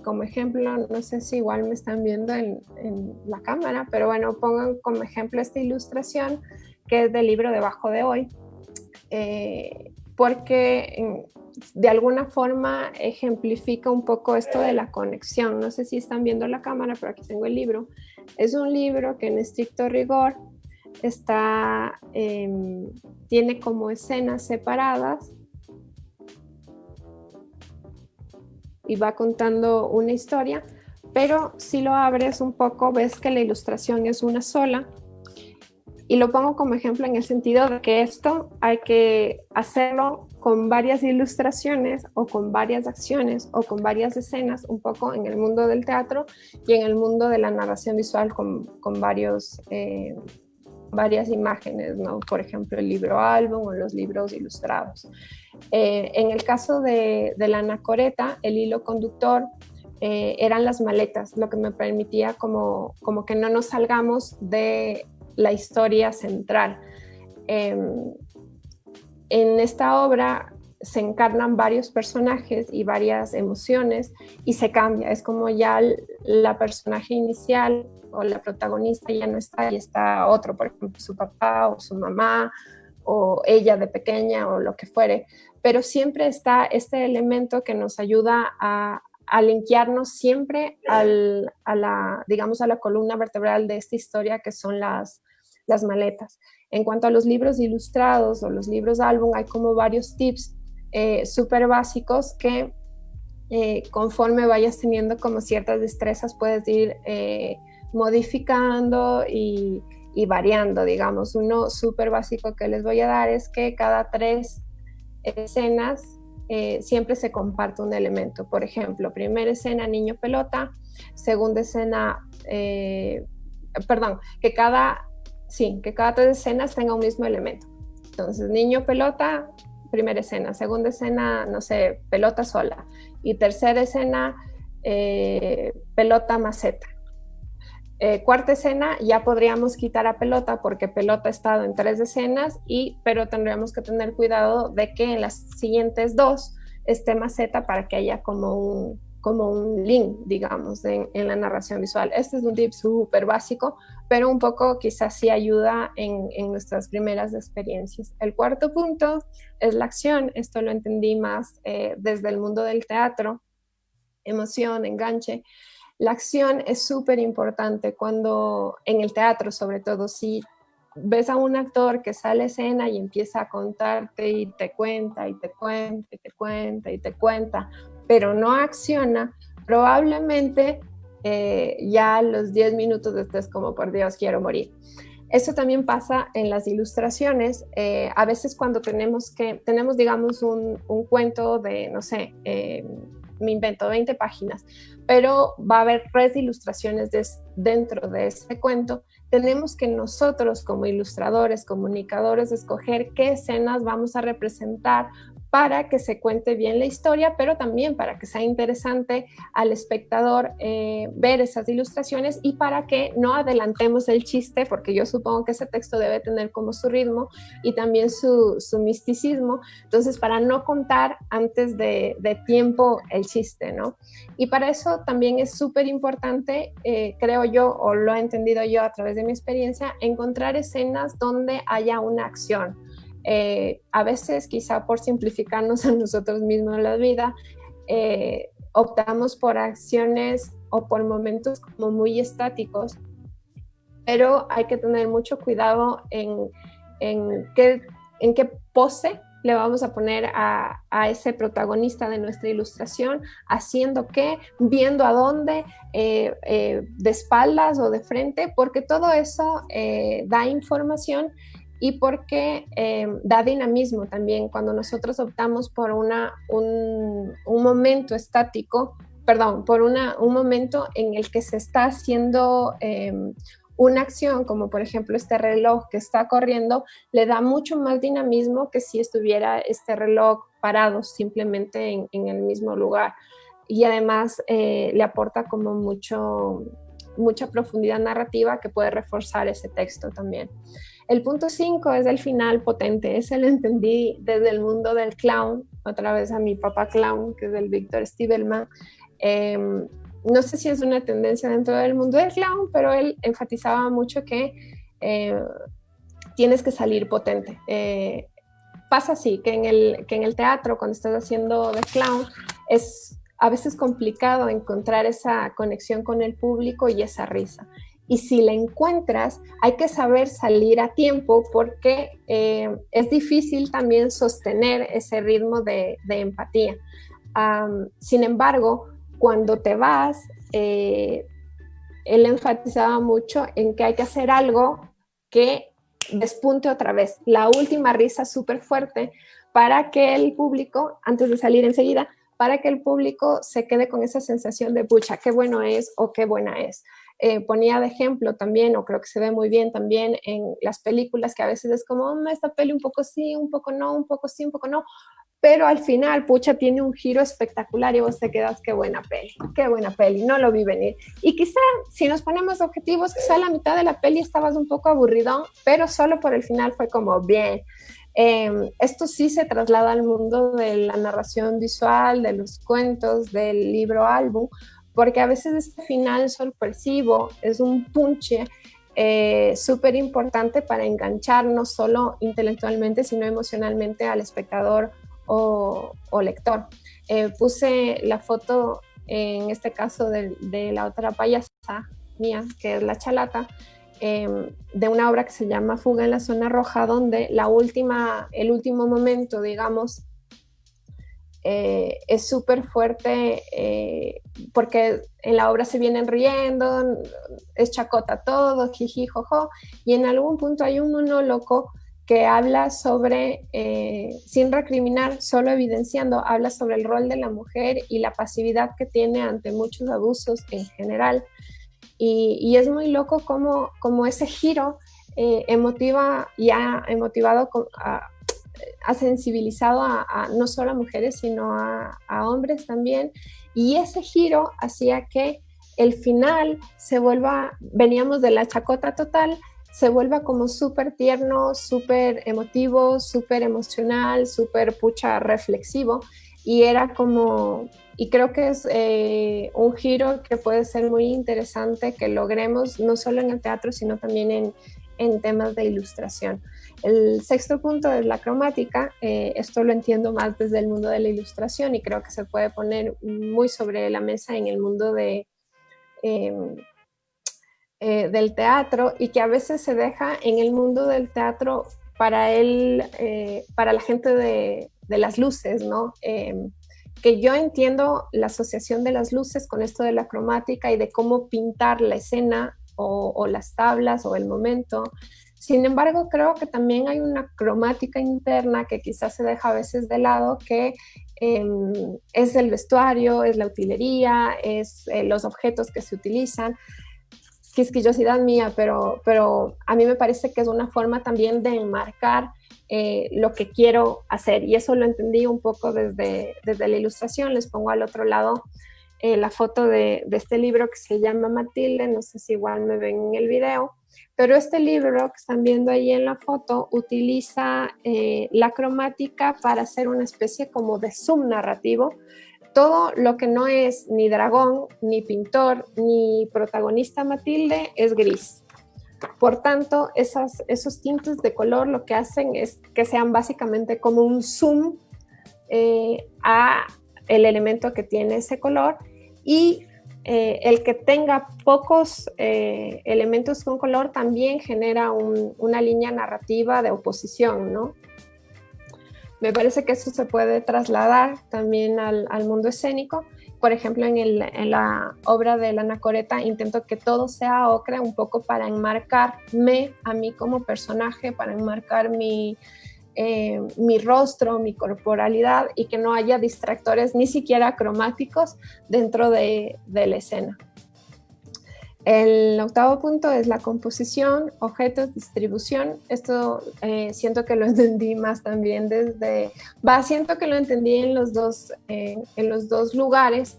D: como ejemplo, no sé si igual me están viendo en la cámara, pero bueno, pongo como ejemplo esta ilustración que es del libro Debajo de Hoy, porque de alguna forma ejemplifica un poco esto de la conexión. No sé si están viendo la cámara, pero aquí tengo el libro. Es un libro que en estricto rigor tiene como escenas separadas y va contando una historia, pero si lo abres un poco ves que la ilustración es una sola, y lo pongo como ejemplo en el sentido de que esto hay que hacerlo con varias ilustraciones o con varias acciones o con varias escenas, un poco en el mundo del teatro y en el mundo de la narración visual con varias imágenes, ¿no? Por ejemplo, el libro álbum o los libros ilustrados. En el caso de la anacoreta, el hilo conductor eran las maletas, lo que me permitía como que no nos salgamos de la historia central. En esta obra se encarnan varios personajes y varias emociones y se cambia, es como ya la personaje inicial o la protagonista ya no está y está otro, por ejemplo, su papá o su mamá o ella de pequeña o lo que fuere, pero siempre está este elemento que nos ayuda a linkearnos siempre a la columna vertebral de esta historia, que son las maletas. En cuanto a los libros ilustrados o los libros álbum, hay como varios tips súper básicos que conforme vayas teniendo como ciertas destrezas puedes ir modificando y variando, digamos. Uno súper básico que les voy a dar es que cada 3 escenas siempre se comparte un elemento. Por ejemplo, primera escena, niño pelota, segunda escena, que cada 3 escenas tenga un mismo elemento. Entonces, niño pelota, primera escena, segunda escena, no sé, pelota sola, y tercera escena, pelota maceta. Cuarta escena ya podríamos quitar a pelota porque pelota ha estado en 3 escenas, pero tendríamos que tener cuidado de que en las siguientes 2 esté maceta para que haya como un link, digamos, en la narración visual. Este es un tip súper básico, pero un poco quizás sí ayuda en nuestras primeras experiencias. El cuarto punto es la acción. Esto lo entendí más desde el mundo del teatro, emoción, enganche. La acción es súper importante cuando en el teatro, sobre todo, si ves a un actor que sale a escena y empieza a contarte y te cuenta y te cuenta y te cuenta y te cuenta, pero no acciona, probablemente ya a los 10 minutos estés como, por Dios, quiero morir. Eso también pasa en las ilustraciones. A veces cuando tenemos, digamos, un cuento de, no sé, me invento 20 páginas, pero va a haber 3 ilustraciones dentro de ese cuento. Tenemos que nosotros como ilustradores, comunicadores, escoger qué escenas vamos a representar para que se cuente bien la historia, pero también para que sea interesante al espectador ver esas ilustraciones y para que no adelantemos el chiste, porque yo supongo que ese texto debe tener como su ritmo y también su misticismo. Entonces, para no contar antes de tiempo el chiste, ¿no? Y para eso también es súper importante, creo yo, o lo he entendido yo a través de mi experiencia, encontrar escenas donde haya una acción. A veces, quizá por simplificarnos a nosotros mismos la vida, optamos por acciones o por momentos como muy estáticos, pero hay que tener mucho cuidado en qué pose le vamos a poner a ese protagonista de nuestra ilustración, haciendo qué, viendo a dónde, de espaldas o de frente, porque todo eso da información y porque da dinamismo también. Cuando nosotros optamos por un momento estático, por un momento en el que se está haciendo una acción, como por ejemplo este reloj que está corriendo, le da mucho más dinamismo que si estuviera este reloj parado simplemente en el mismo lugar. Y además le aporta como mucha profundidad narrativa que puede reforzar ese texto también. El punto 5 es el final potente, ese lo entendí desde el mundo del clown, otra vez a mi papá clown, que es el Víctor Stiebelman. No sé si es una tendencia dentro del mundo del clown, pero él enfatizaba mucho que tienes que salir potente. Pasa así, que en el teatro, cuando estás haciendo de clown, es a veces complicado encontrar esa conexión con el público y esa risa. Y si la encuentras, hay que saber salir a tiempo porque es difícil también sostener ese ritmo de empatía. Sin embargo, cuando te vas, él enfatizaba mucho en que hay que hacer algo que despunte otra vez, la última risa súper fuerte para que el público, antes de salir enseguida, para que el público se quede con esa sensación de pucha, qué bueno es o qué buena es. Ponía de ejemplo también, o creo que se ve muy bien también en las películas, que a veces es como, esta peli un poco sí, un poco no, un poco sí, un poco no, pero al final, pucha, tiene un giro espectacular y vos te quedas, qué buena peli, no lo vi venir. Y quizá, si nos ponemos objetivos, quizá a la mitad de la peli estabas un poco aburridón, pero solo por el final fue como, bien. Esto sí se traslada al mundo de la narración visual, de los cuentos, del libro álbum, porque a veces este final sorpresivo es un punche súper importante para enganchar no solo intelectualmente, sino emocionalmente al espectador o lector. Puse la foto, en este caso de la otra payasa mía, que es La Chalata, de una obra que se llama Fuga en la Zona Roja, donde el último momento, digamos, es súper fuerte porque en la obra se vienen riendo, es chacota todo, jiji, jojo, y en algún punto hay un monólogo que habla sobre, sin recriminar, solo evidenciando, habla sobre el rol de la mujer y la pasividad que tiene ante muchos abusos en general. Y es muy loco como ese giro emotiva y ha emotivado, ha sensibilizado a no solo a mujeres, sino a hombres también. Y ese giro hacía que el final se vuelva, veníamos de la chacota total, se vuelva como súper tierno, súper emotivo, súper emocional, súper pucha reflexivo. Y era como, y creo que es un giro que puede ser muy interesante que logremos no solo en el teatro, sino también en temas de ilustración. El sexto punto es la cromática. Esto lo entiendo más desde el mundo de la ilustración y creo que se puede poner muy sobre la mesa en el mundo del teatro, y que a veces se deja en el mundo del teatro para la gente de las luces, ¿no? Que yo entiendo la asociación de las luces con esto de la cromática y de cómo pintar la escena o las tablas o el momento. Sin embargo, creo que también hay una cromática interna que quizás se deja a veces de lado, que es el vestuario, es la utilería, es los objetos que se utilizan. Quisquillosidad mía, pero a mí me parece que es una forma también de enmarcar lo que quiero hacer, y eso lo entendí un poco desde la ilustración. Les pongo al otro lado la foto de este libro que se llama Matilde, no sé si igual me ven en el video, pero este libro que están viendo ahí en la foto utiliza la cromática para hacer una especie como de zoom narrativo. Todo lo que no es ni dragón, ni pintor, ni protagonista Matilde es gris. Por tanto, esos tintes de color lo que hacen es que sean básicamente como un zoom a el elemento que tiene ese color, y el que tenga pocos elementos con color también genera una línea narrativa de oposición, ¿no? Me parece que eso se puede trasladar también al mundo escénico. Por ejemplo, en la obra de la Anacoreta intento que todo sea ocre, un poco para enmarcarme a mí como personaje, para enmarcar mi rostro, mi corporalidad, y que no haya distractores ni siquiera cromáticos dentro de la escena. El octavo punto es la composición, objetos, distribución. Esto siento que lo entendí más también siento que lo entendí en los dos lugares,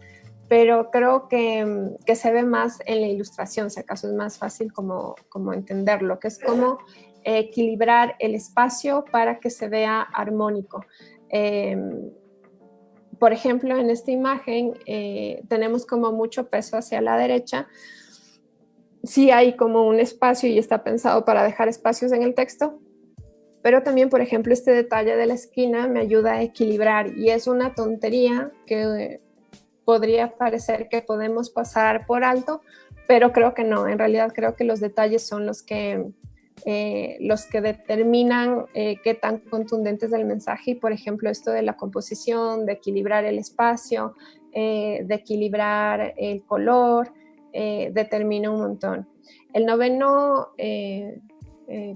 D: pero creo que se ve más en la ilustración, si acaso es más fácil como entenderlo, que es como equilibrar el espacio para que se vea armónico. Por ejemplo, en esta imagen tenemos como mucho peso hacia la derecha. Sí hay como un espacio y está pensado para dejar espacios en el texto, pero también, por ejemplo, este detalle de la esquina me ayuda a equilibrar y es una tontería que podría parecer que podemos pasar por alto, pero creo que no. En realidad creo que los detalles son los que determinan qué tan contundente es el mensaje. Y, por ejemplo, esto de la composición, de equilibrar el espacio, de equilibrar el color, determina un montón. El noveno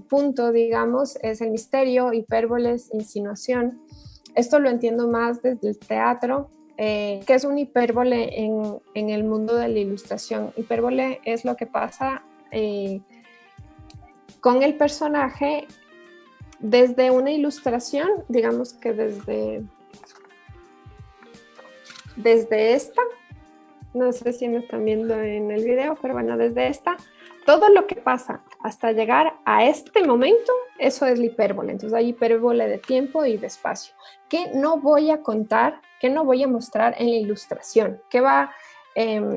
D: punto, digamos, es el misterio, hipérboles, insinuación. Esto lo entiendo más desde el teatro. ¿Qué es un hipérbole en el mundo de la ilustración? Hipérbole es lo que pasa con el personaje desde una ilustración, digamos que desde esta, no sé si me están viendo en el video, pero bueno, desde esta, todo lo que pasa hasta llegar a este momento, eso es la hipérbole. Entonces hay hipérbole de tiempo y de espacio, que no voy a contar, que no voy a mostrar en la ilustración,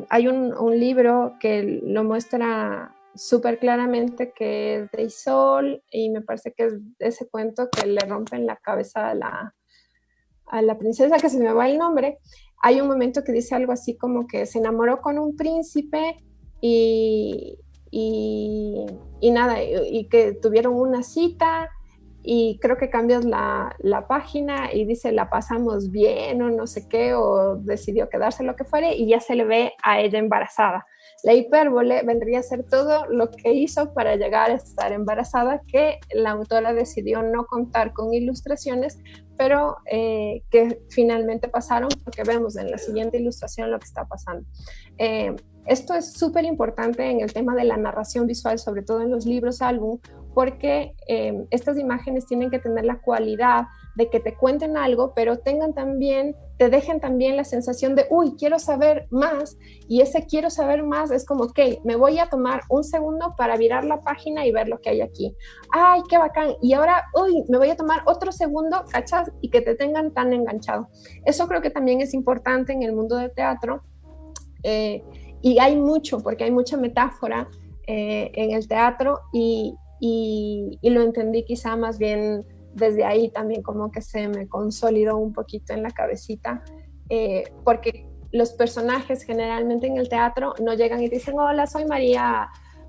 D: hay un libro que lo muestra súper claramente, que es de Isol, y me parece que es ese cuento que le rompen la cabeza a la princesa, que se me va el nombre. Hay un momento que dice algo así como que se enamoró con un príncipe y nada, y que tuvieron una cita, y creo que cambias la página y dice la pasamos bien o no sé qué, o decidió quedarse, lo que fuere, y ya se le ve a ella embarazada. La hipérbole vendría a ser todo lo que hizo para llegar a estar embarazada, que la autora decidió no contar con ilustraciones, pero que finalmente pasaron, porque vemos en la siguiente ilustración lo que está pasando. Esto es súper importante en el tema de la narración visual, sobre todo en los libros álbum, porque estas imágenes tienen que tener la cualidad de que te cuenten algo, pero te dejen también la sensación de, uy, quiero saber más, y ese quiero saber más es como, ok, me voy a tomar un segundo para virar la página y ver lo que hay aquí. Ay, qué bacán, y ahora, uy, me voy a tomar otro segundo, ¿cachas? Y que te tengan tan enganchado. Eso creo que también es importante en el mundo del teatro, y hay mucho, porque hay mucha metáfora en el teatro, y lo entendí quizá más bien desde ahí también, como que se me consolidó un poquito en la cabecita, porque los personajes generalmente en el teatro no llegan y dicen, hola, soy María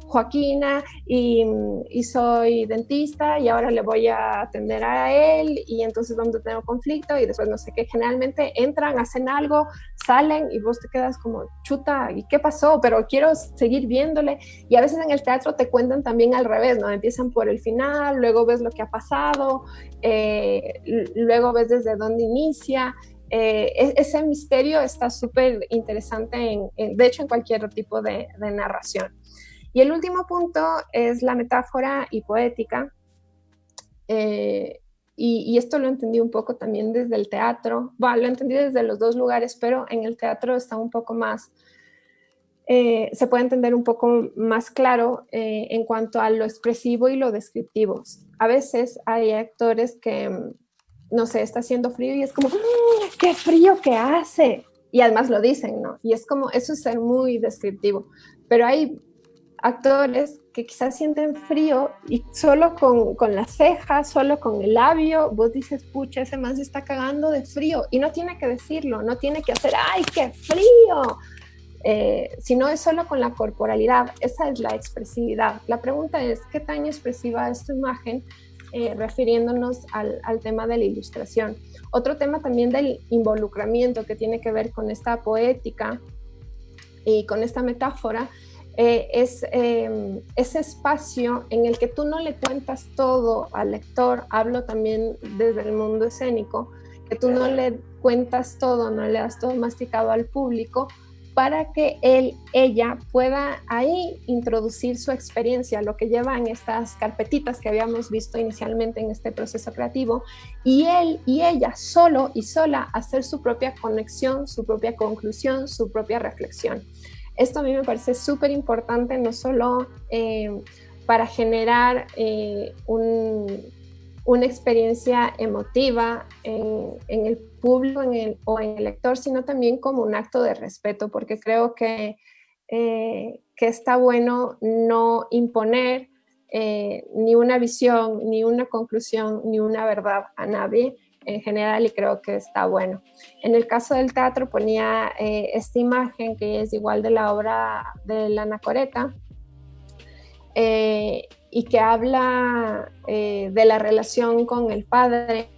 D: Joaquina y soy dentista y ahora le voy a atender a él y entonces donde tengo conflicto y después no sé qué. Generalmente entran, hacen algo, salen y vos te quedas como, chuta, ¿y qué pasó? Pero quiero seguir viéndole. Y a veces en el teatro te cuentan también al revés, ¿no? Empiezan por el final, luego ves lo que ha pasado, luego ves desde dónde inicia. Ese misterio está súper interesante, de hecho, en cualquier tipo de narración. Y el último punto es la metáfora y poética. Y esto lo entendí un poco también desde el teatro. Bueno, lo entendí desde los dos lugares, pero en el teatro está un poco más, se puede entender un poco más claro en cuanto a lo expresivo y lo descriptivo. A veces hay actores que, no sé, está haciendo frío y es como, ¡qué frío que hace! Y además lo dicen, ¿no? Y es como, eso es ser muy descriptivo. Pero hay actores que quizás sienten frío y solo con las cejas, solo con el labio, vos dices, pucha, ese man se está cagando de frío, y no tiene que decirlo, no tiene que hacer, ¡ay, qué frío! Sino es solo con la corporalidad. Esa es la expresividad. La pregunta es, ¿qué tan expresiva es tu imagen? Refiriéndonos al tema de la ilustración. Otro tema también del involucramiento, que tiene que ver con esta poética y con esta metáfora, es ese espacio en el que tú no le cuentas todo al lector. Hablo también desde el mundo escénico, que tú no le cuentas todo, no le das todo masticado al público, para que ella pueda ahí introducir su experiencia, lo que lleva en estas carpetitas que habíamos visto inicialmente en este proceso creativo, y él y ella solo y sola hacer su propia conexión, su propia conclusión, su propia reflexión. Esto a mí me parece súper importante, no solo para generar una experiencia emotiva en el público o en el lector, sino también como un acto de respeto, porque creo que está bueno no imponer ni una visión, ni una conclusión, ni una verdad a nadie en general, y creo que está bueno. En el caso del teatro ponía esta imagen que es igual de la obra de la Anacoreta, y que habla de la relación con el padre,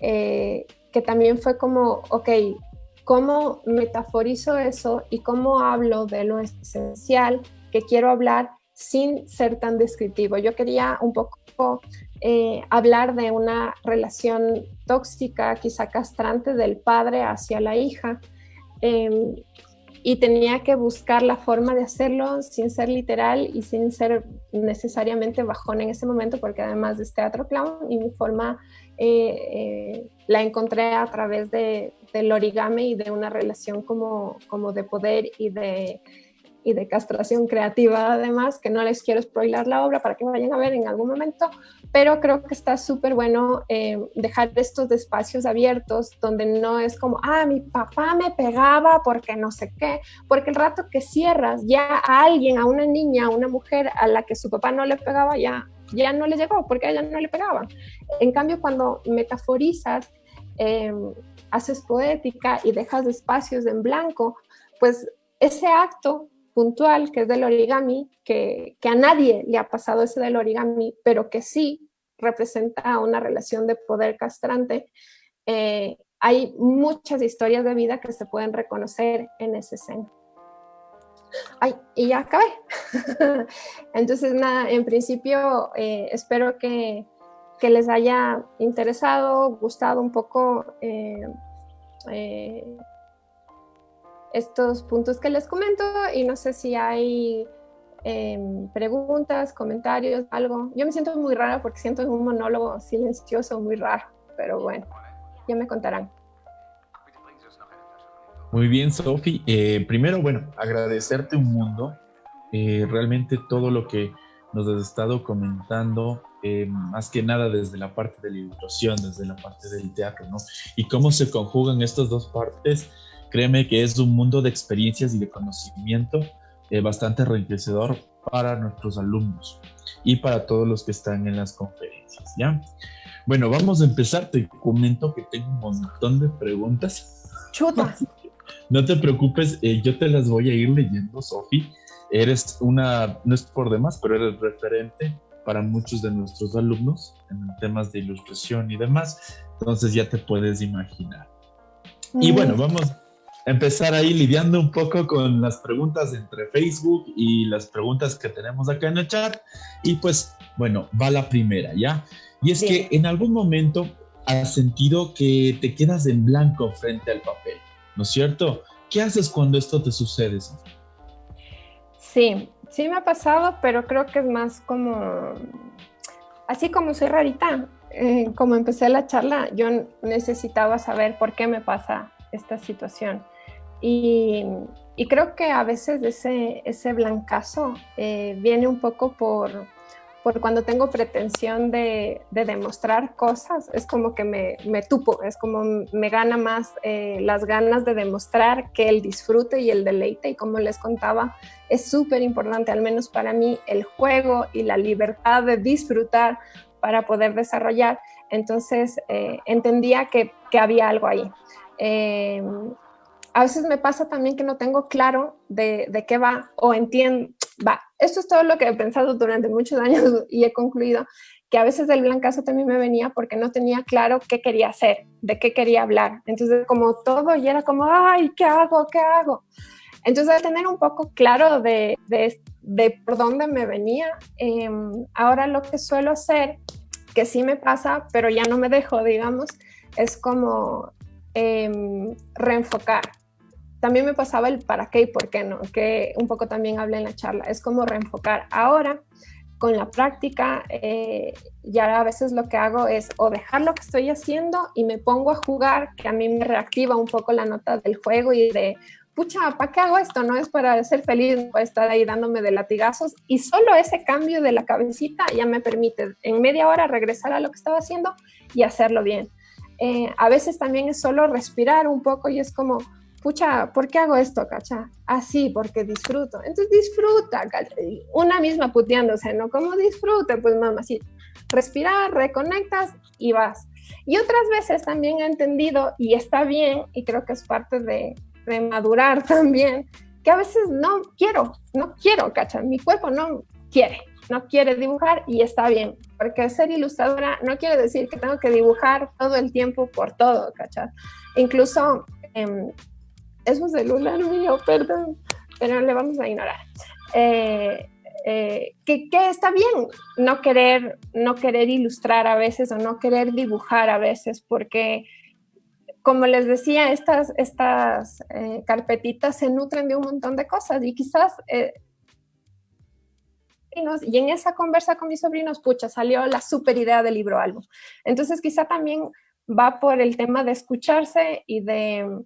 D: que también fue como, ok, ¿cómo metaforizo eso y cómo hablo de lo esencial que quiero hablar sin ser tan descriptivo? Yo quería un poco hablar de una relación tóxica, quizá castrante, del padre hacia la hija, y tenía que buscar la forma de hacerlo sin ser literal y sin ser necesariamente bajón en ese momento, porque además es teatro clown y mi forma la encontré a través del origami y de una relación como de poder y de castración creativa, además, que no les quiero spoilar la obra para que vayan a ver en algún momento, pero creo que está súper bueno dejar estos espacios abiertos donde no es como, mi papá me pegaba porque no sé qué, porque el rato que cierras ya a alguien, a una niña, a una mujer a la que su papá no le pegaba, ya no le llegó porque a ella no le pegaba. En cambio, cuando metaforizas, haces poética y dejas espacios en blanco, pues ese acto puntual que es del origami, que a nadie le ha pasado ese del origami, pero que sí representa una relación de poder castrante, hay muchas historias de vida que se pueden reconocer en esa escena. Y ya acabé. Entonces, nada, en principio espero que les haya interesado, gustado un poco estos puntos que les comento, y no sé si hay preguntas, comentarios, algo. Yo me siento muy rara porque siento un monólogo silencioso muy raro, pero bueno, ya me contarán.
B: Muy bien, Sofi. Primero, bueno, agradecerte un mundo. Realmente todo lo que nos has estado comentando, más que nada desde la parte de la ilustración, desde la parte del teatro, ¿no? Y cómo se conjugan estas dos partes. Créeme que es un mundo de experiencias y de conocimiento bastante enriquecedor para nuestros alumnos y para todos los que están en las conferencias, ¿ya? Bueno, vamos a empezar. Te comento que tengo un montón de preguntas.
D: ¡Chuta!
B: No te preocupes, yo te las voy a ir leyendo, Sofi. Eres no es por demás, pero eres referente para muchos de nuestros alumnos en temas de ilustración y demás. Entonces ya te puedes imaginar. Y bueno, vamos a empezar ahí lidiando un poco con las preguntas entre Facebook y las preguntas que tenemos acá en el chat. Y pues, bueno, va la primera, ¿ya? Y es que en algún momento has sentido que te quedas en blanco frente al papel, ¿no es cierto? ¿Qué haces cuando esto te sucede, Sofía?
D: Sí me ha pasado, pero creo que es más como, así como soy rarita, como empecé la charla, yo necesitaba saber por qué me pasa esta situación. Y creo que a veces ese blancazo viene un poco por cuando tengo pretensión de demostrar cosas, es como que me tupo, es como me gana más las ganas de demostrar que el disfrute y el deleite. Y como les contaba, es súper importante, al menos para mí, el juego y la libertad de disfrutar para poder desarrollar. Entonces entendía que había algo ahí. A veces me pasa también que no tengo claro de qué va, o entiendo, esto es todo lo que he pensado durante muchos años y he concluido que a veces el blancazo también me venía porque no tenía claro qué quería hacer, de qué quería hablar. Entonces como todo, y era como, ¿qué hago? Entonces al tener un poco claro de por dónde me venía, ahora lo que suelo hacer, que sí me pasa, pero ya no me dejo, digamos, es como reenfocar. También me pasaba el para qué y por qué no, que un poco también hablé en la charla. Es como reenfocar. Ahora, con la práctica, ya a veces lo que hago es o dejar lo que estoy haciendo y me pongo a jugar, que a mí me reactiva un poco la nota del juego y de pucha, ¿para qué hago esto? No es para ser feliz, no para estar ahí dándome de latigazos. Y solo ese cambio de la cabecita ya me permite en media hora regresar a lo que estaba haciendo y hacerlo bien. A veces también es solo respirar un poco y es como, pucha, ¿por qué hago esto, cacha? Así, porque disfruto. Entonces disfruta, cacha. Una misma puteándose, ¿no? ¿Cómo disfruta? Pues mamacita, respirar, reconectas y vas. Y otras veces también he entendido, y está bien, y creo que es parte de madurar también, que a veces no quiero, cacha. Mi cuerpo no quiere dibujar y está bien, porque ser ilustradora no quiere decir que tengo que dibujar todo el tiempo por todo, cacha. Incluso es un celular mío, perdón, pero le vamos a ignorar. Que está bien no querer ilustrar a veces o no querer dibujar a veces, porque como les decía, estas carpetitas se nutren de un montón de cosas y quizás y en esa conversa con mis sobrinos, pucha, salió la super idea del libro álbum. Entonces quizá también va por el tema de escucharse y de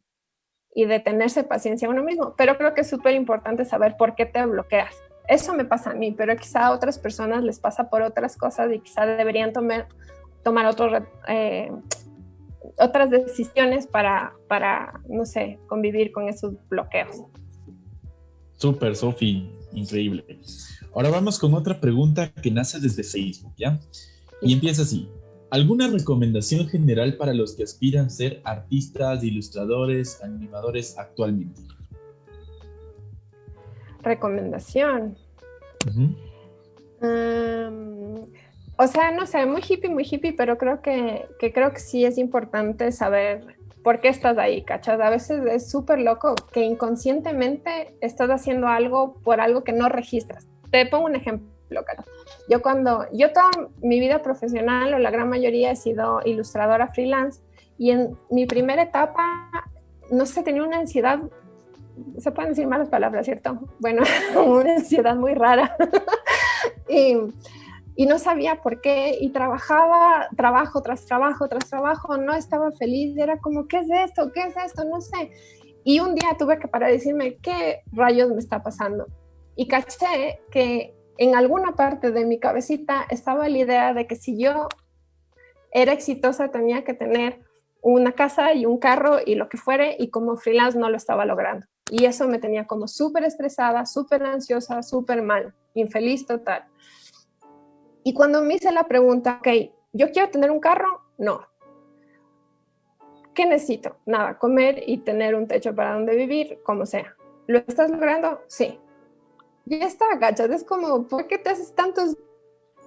D: tenerse paciencia a uno mismo, pero creo que es súper importante saber por qué te bloqueas. Eso me pasa a mí, pero quizá a otras personas les pasa por otras cosas y quizá deberían tomar otras decisiones para, no sé, convivir con esos bloqueos.
B: Súper, Sofi, increíble. Ahora vamos con otra pregunta que nace desde Facebook, ¿ya? Y empieza así. ¿Alguna recomendación general para los que aspiran a ser artistas, ilustradores, animadores actualmente?
D: Recomendación. O sea, no sé, muy hippie, pero creo que sí es importante saber por qué estás ahí, ¿cachas? A veces es súper loco que inconscientemente estás haciendo algo por algo que no registras. Te pongo un ejemplo, ¿cachas? Yo toda mi vida profesional, o la gran mayoría, he sido ilustradora freelance, y en mi primera etapa, no sé, tenía una ansiedad, se pueden decir malas palabras, ¿cierto? Bueno, una ansiedad muy rara. Y no sabía por qué, y trabajaba trabajo tras trabajo, no estaba feliz, era como, ¿qué es esto? No sé. Y un día tuve que parar y decirme, ¿qué rayos me está pasando? Y caché que en alguna parte de mi cabecita estaba la idea de que si yo era exitosa tenía que tener una casa y un carro y lo que fuere, y como freelance no lo estaba logrando. Y eso me tenía como súper estresada, súper ansiosa, súper mal, infeliz total. Y cuando me hice la pregunta, ok, ¿yo quiero tener un carro? No. ¿Qué necesito? Nada, comer y tener un techo para donde vivir, como sea. ¿Lo estás logrando? Sí. Ya está, gachas. Es como, ¿por qué te haces tantos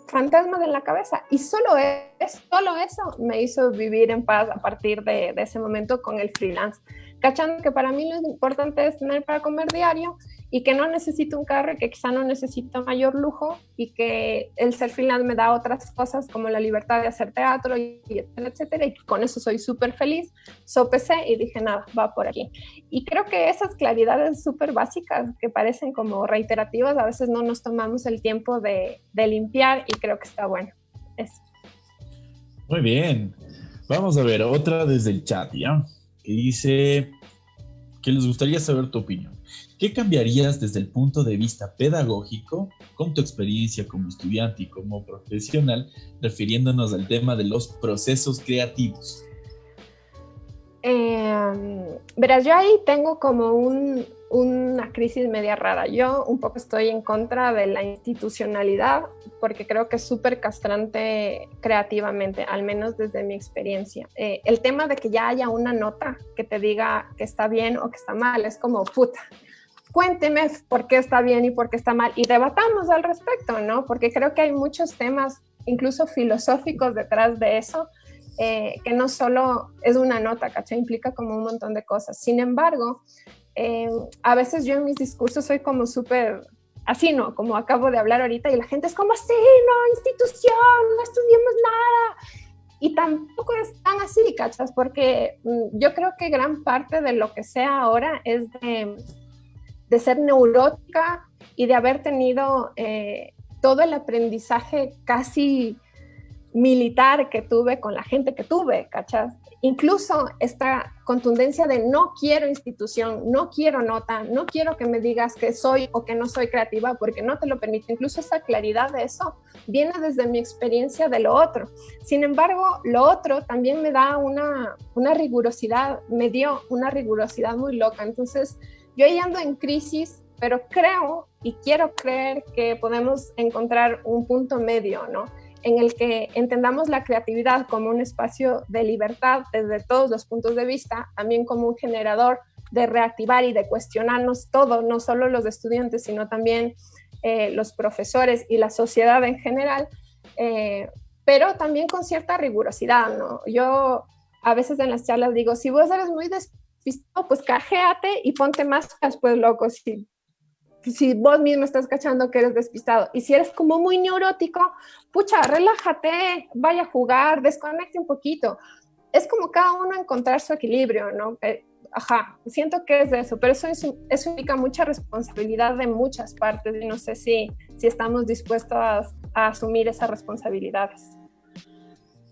D: fantasmas en la cabeza? Y solo eso me hizo vivir en paz a partir de ese momento con el freelance. Cachando que para mí lo importante es tener para comer diario y que no necesito un carro y que quizá no necesito mayor lujo, y que el ser freelance me da otras cosas como la libertad de hacer teatro y etcétera, y con eso soy súper feliz. Sopesé y dije, nada, va por aquí. Y creo que esas claridades súper básicas que parecen como reiterativas, a veces no nos tomamos el tiempo de limpiar, y creo que está bueno. Eso.
B: Muy bien. Vamos a ver, otra desde el chat, ¿ya? Que dice que les gustaría saber tu opinión. ¿Qué cambiarías desde el punto de vista pedagógico con tu experiencia como estudiante y como profesional, refiriéndonos al tema de los procesos creativos?
D: Verás, yo ahí tengo como una crisis media rara. Yo un poco estoy en contra de la institucionalidad, porque creo que es súper castrante creativamente, al menos desde mi experiencia. El tema de que ya haya una nota que te diga que está bien o que está mal, es como, puta, cuénteme por qué está bien y por qué está mal, y debatamos al respecto, ¿no? Porque creo que hay muchos temas, incluso filosóficos, detrás de eso, que no solo es una nota, ¿cachai? Implica como un montón de cosas. Sin embargo, a veces yo en mis discursos soy como súper así, ¿no? Como acabo de hablar ahorita, y la gente es como, sí, no, institución, no estudiamos nada. Y tampoco es tan así, ¿cachas? Porque yo creo que gran parte de lo que sé ahora es de ser neurótica y de haber tenido todo el aprendizaje casi militar que tuve con la gente que tuve, ¿cachas? Incluso esta contundencia de no quiero institución, no quiero nota, no quiero que me digas que soy o que no soy creativa porque no te lo permite. Incluso esa claridad de eso viene desde mi experiencia de lo otro. Sin embargo, lo otro también me da una rigurosidad, me dio una rigurosidad muy loca. Entonces, yo ahí ando en crisis, pero creo y quiero creer que podemos encontrar un punto medio, ¿no? En el que entendamos la creatividad como un espacio de libertad desde todos los puntos de vista, también como un generador de reactivar y de cuestionarnos todo, no solo los estudiantes, sino también los profesores y la sociedad en general, pero también con cierta rigurosidad, ¿no? Yo a veces en las charlas digo, si vos eres muy despistado, pues cajéate y ponte máscaras, pues loco, si vos mismo estás cachando que eres despistado. Y si eres como muy neurótico, pucha, relájate, vaya a jugar, desconecte un poquito. Es como cada uno encontrar su equilibrio, ¿no? Siento que es de eso, pero eso implica mucha responsabilidad de muchas partes y no sé si estamos dispuestos a asumir esas responsabilidades.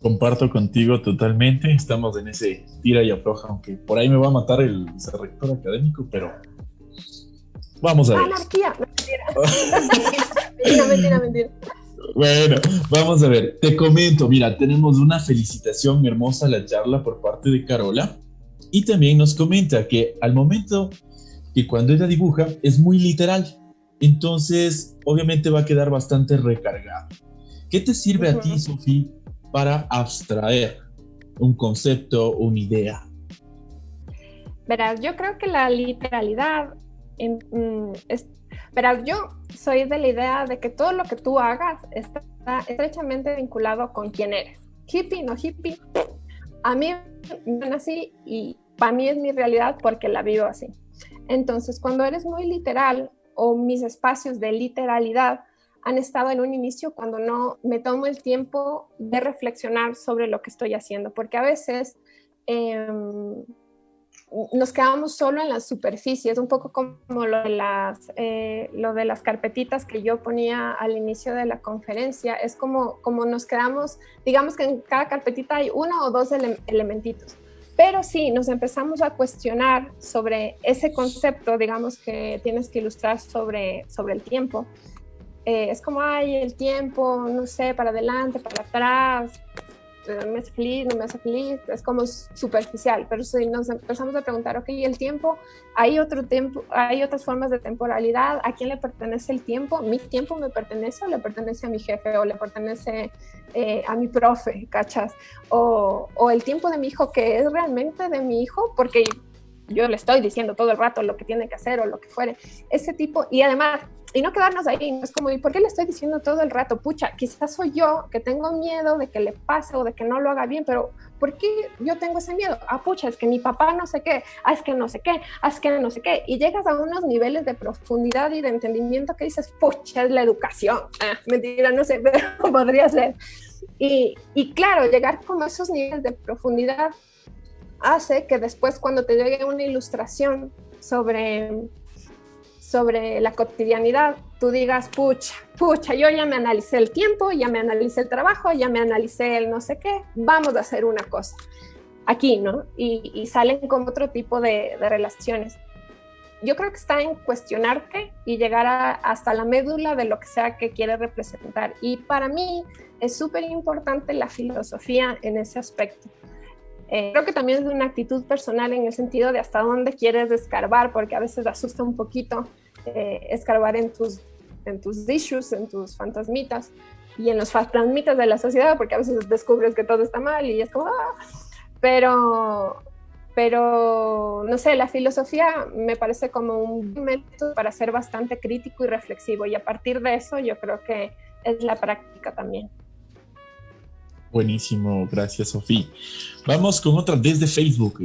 B: Comparto contigo totalmente, estamos en ese tira y afloja, aunque por ahí me va a matar el vicerrector académico, pero vamos a ver.
D: Anarquía, mentira.
B: Bueno, vamos a ver, te comento, mira, tenemos una felicitación hermosa a la charla por parte de Carola y también nos comenta que al momento que cuando ella dibuja es muy literal, entonces obviamente va a quedar bastante recargado. ¿Qué te sirve a ti, Sofía, para abstraer un concepto o una idea?
D: Verás, yo creo que la literalidad verás, yo soy de la idea de que todo lo que tú hagas está estrechamente vinculado con quién eres. Hippie, no hippie. A mí me nací y para mí es mi realidad porque la vivo así. Entonces, cuando eres muy literal o mis espacios de literalidad han estado en un inicio cuando no me tomo el tiempo de reflexionar sobre lo que estoy haciendo, porque a veces nos quedamos solo en la superficie. Es un poco como lo de las carpetitas que yo ponía al inicio de la conferencia. Es como nos quedamos, digamos que en cada carpetita hay uno o dos elementitos. Pero sí, nos empezamos a cuestionar sobre ese concepto, digamos, que tienes que ilustrar sobre el tiempo. Es como, el tiempo, no sé, para adelante, para atrás, me hace feliz, no me hace feliz, es como superficial. Pero si nos empezamos a preguntar, ok, el tiempo, hay otras formas de temporalidad, ¿a quién le pertenece el tiempo? ¿Mi tiempo me pertenece o le pertenece a mi jefe o le pertenece a mi profe, cachas? O el tiempo de mi hijo, que es realmente de mi hijo, porque yo le estoy diciendo todo el rato lo que tiene que hacer o lo que fuere, ese tipo. Y además, y no quedarnos ahí, no es como, ¿y por qué le estoy diciendo todo el rato? Pucha, quizás soy yo que tengo miedo de que le pase o de que no lo haga bien, pero ¿por qué yo tengo ese miedo? Pucha, es que mi papá no sé qué, es que no sé qué, es que no sé qué. Y llegas a unos niveles de profundidad y de entendimiento que dices, pucha, es la educación. Mentira, no sé, pero podría ser. Y claro, llegar como a esos niveles de profundidad hace que después cuando te llegue una ilustración sobre la cotidianidad, tú digas, pucha, yo ya me analicé el tiempo, ya me analicé el trabajo, ya me analicé el no sé qué, vamos a hacer una cosa aquí, ¿no? Y salen con otro tipo de relaciones. Yo creo que está en cuestionarte y llegar hasta la médula de lo que sea que quieres representar. Y para mí es súper importante la filosofía en ese aspecto. Creo que también es una actitud personal en el sentido de hasta dónde quieres escarbar, porque a veces asusta un poquito escarbar en tus issues, en tus fantasmitas y en los fantasmitas de la sociedad, porque a veces descubres que todo está mal y es como, pero no sé, la filosofía me parece como un método para ser bastante crítico y reflexivo, y a partir de eso yo creo que es la práctica también.
B: Buenísimo, gracias, Sofía. Vamos con otra desde Facebook.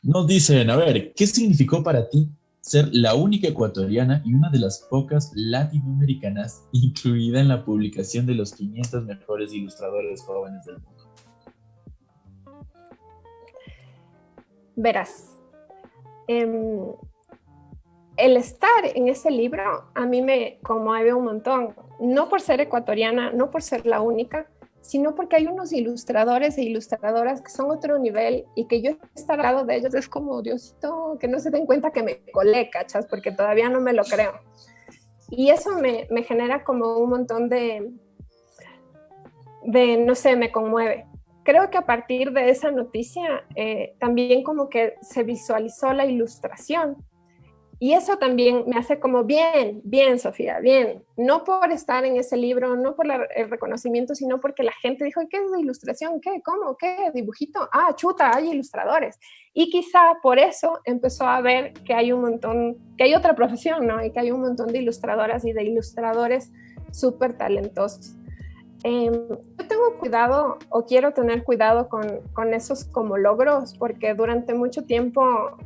B: Nos dicen, a ver, ¿qué significó para ti ser la única ecuatoriana y una de las pocas latinoamericanas incluida en la publicación de los 500 mejores ilustradores jóvenes del mundo?
D: Verás, el estar en ese libro a mí me conmueve un montón, no por ser ecuatoriana, no por ser la única, sino porque hay unos ilustradores e ilustradoras que son otro nivel y que yo estar al lado de ellos es como, Diosito, que no se den cuenta que me colé, ¿cachas? Porque todavía no me lo creo. Y eso me genera como un montón de, no sé, me conmueve. Creo que a partir de esa noticia también como que se visualizó la ilustración. Y eso también me hace como bien, Sofía, bien. No por estar en ese libro, no por el reconocimiento, sino porque la gente dijo, ¿qué es de ilustración? ¿Qué? ¿Cómo? ¿Qué? ¿Dibujito? Ah, chuta, hay ilustradores. Y quizá por eso empezó a ver que hay un montón, que hay otra profesión, ¿no? Y que hay un montón de ilustradoras y de ilustradores súper talentosos. Yo tengo cuidado o quiero tener cuidado con esos como logros, porque durante mucho tiempo,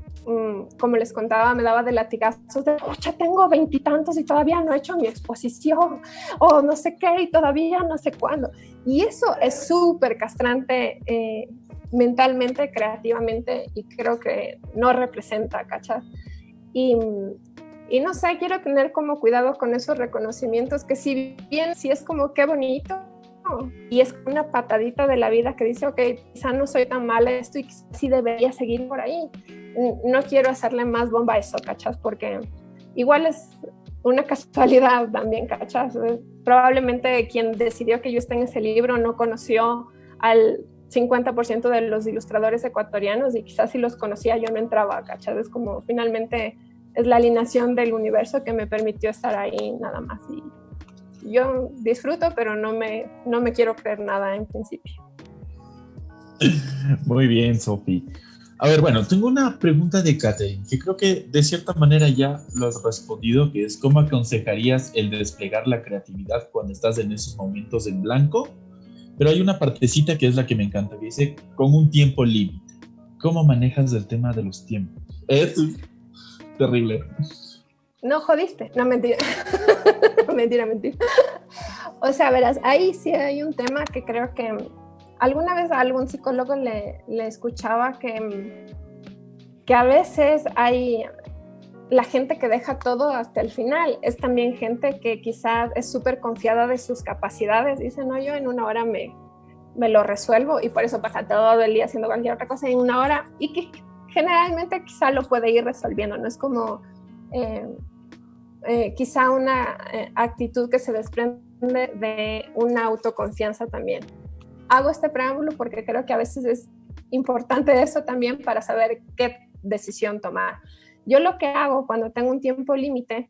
D: como les contaba, me daba de latigazos de, pucha, tengo 20 y tantos y todavía no he hecho mi exposición, o no sé qué, y todavía no sé cuándo. Y eso es súper castrante mentalmente, creativamente, y creo que no representa, ¿cachas? Y no sé, quiero tener como cuidado con esos reconocimientos que si bien sí es como qué bonito y es una patadita de la vida que dice, ok, quizá no soy tan mala esto y sí debería seguir por ahí. No quiero hacerle más bomba a eso, ¿cachas? Porque igual es una casualidad también, ¿cachas? Probablemente quien decidió que yo esté en ese libro no conoció al 50% de los ilustradores ecuatorianos y quizás si los conocía yo no entraba, ¿cachas? Es como finalmente es la alineación del universo que me permitió estar ahí nada más. Y yo disfruto, pero no me quiero creer nada en principio.
B: Muy bien, Sofi. A ver, bueno, tengo una pregunta de Catherine, que creo que de cierta manera ya lo has respondido, que es ¿cómo aconsejarías el desplegar la creatividad cuando estás en esos momentos en blanco? Pero hay una partecita que es la que me encanta, que dice con un tiempo límite. ¿Cómo manejas el tema de los tiempos? Es terrible.
D: No jodiste, no, mentira. mentira. O sea, verás, ahí sí hay un tema que creo que alguna vez a algún psicólogo le escuchaba que a veces hay la gente que deja todo hasta el final, es también gente que quizás es súper confiada de sus capacidades, dice, no, yo en una hora me lo resuelvo y por eso pasa todo el día haciendo cualquier otra cosa en una hora y que generalmente quizá lo puede ir resolviendo, no es como quizá una actitud que se desprende de una autoconfianza también. Hago este preámbulo porque creo que a veces es importante eso también para saber qué decisión tomar. Yo lo que hago cuando tengo un tiempo límite,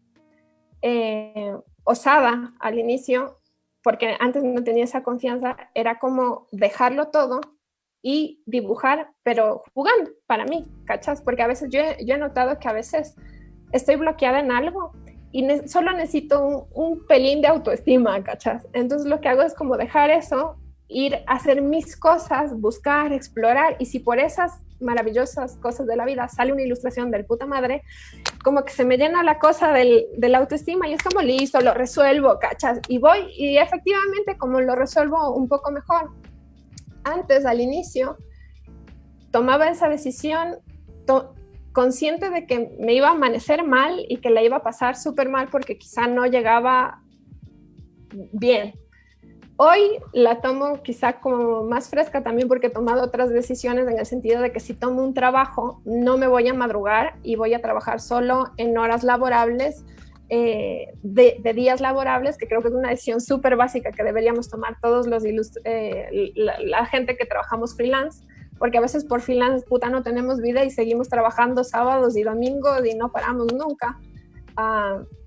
D: osada al inicio, porque antes no tenía esa confianza, era como dejarlo todo y dibujar, pero jugando para mí, ¿cachas? Porque a veces yo he notado que a veces estoy bloqueada en algo y solo necesito un pelín de autoestima, ¿cachas? Entonces lo que hago es como dejar eso, ir a hacer mis cosas, buscar, explorar, y si por esas maravillosas cosas de la vida sale una ilustración del puta madre, como que se me llena la cosa de la autoestima y es como listo, lo resuelvo, ¿cachas? Y voy y efectivamente como lo resuelvo un poco mejor. Antes, al inicio, tomaba esa decisión consciente de que me iba a amanecer mal y que la iba a pasar súper mal porque quizá no llegaba bien. Hoy la tomo quizá como más fresca también porque he tomado otras decisiones en el sentido de que si tomo un trabajo no me voy a madrugar y voy a trabajar solo en horas laborables, de días laborables, que creo que es una decisión súper básica que deberíamos tomar todos los la gente que trabajamos freelance, porque a veces por freelance puta no tenemos vida y seguimos trabajando sábados y domingos y no paramos nunca.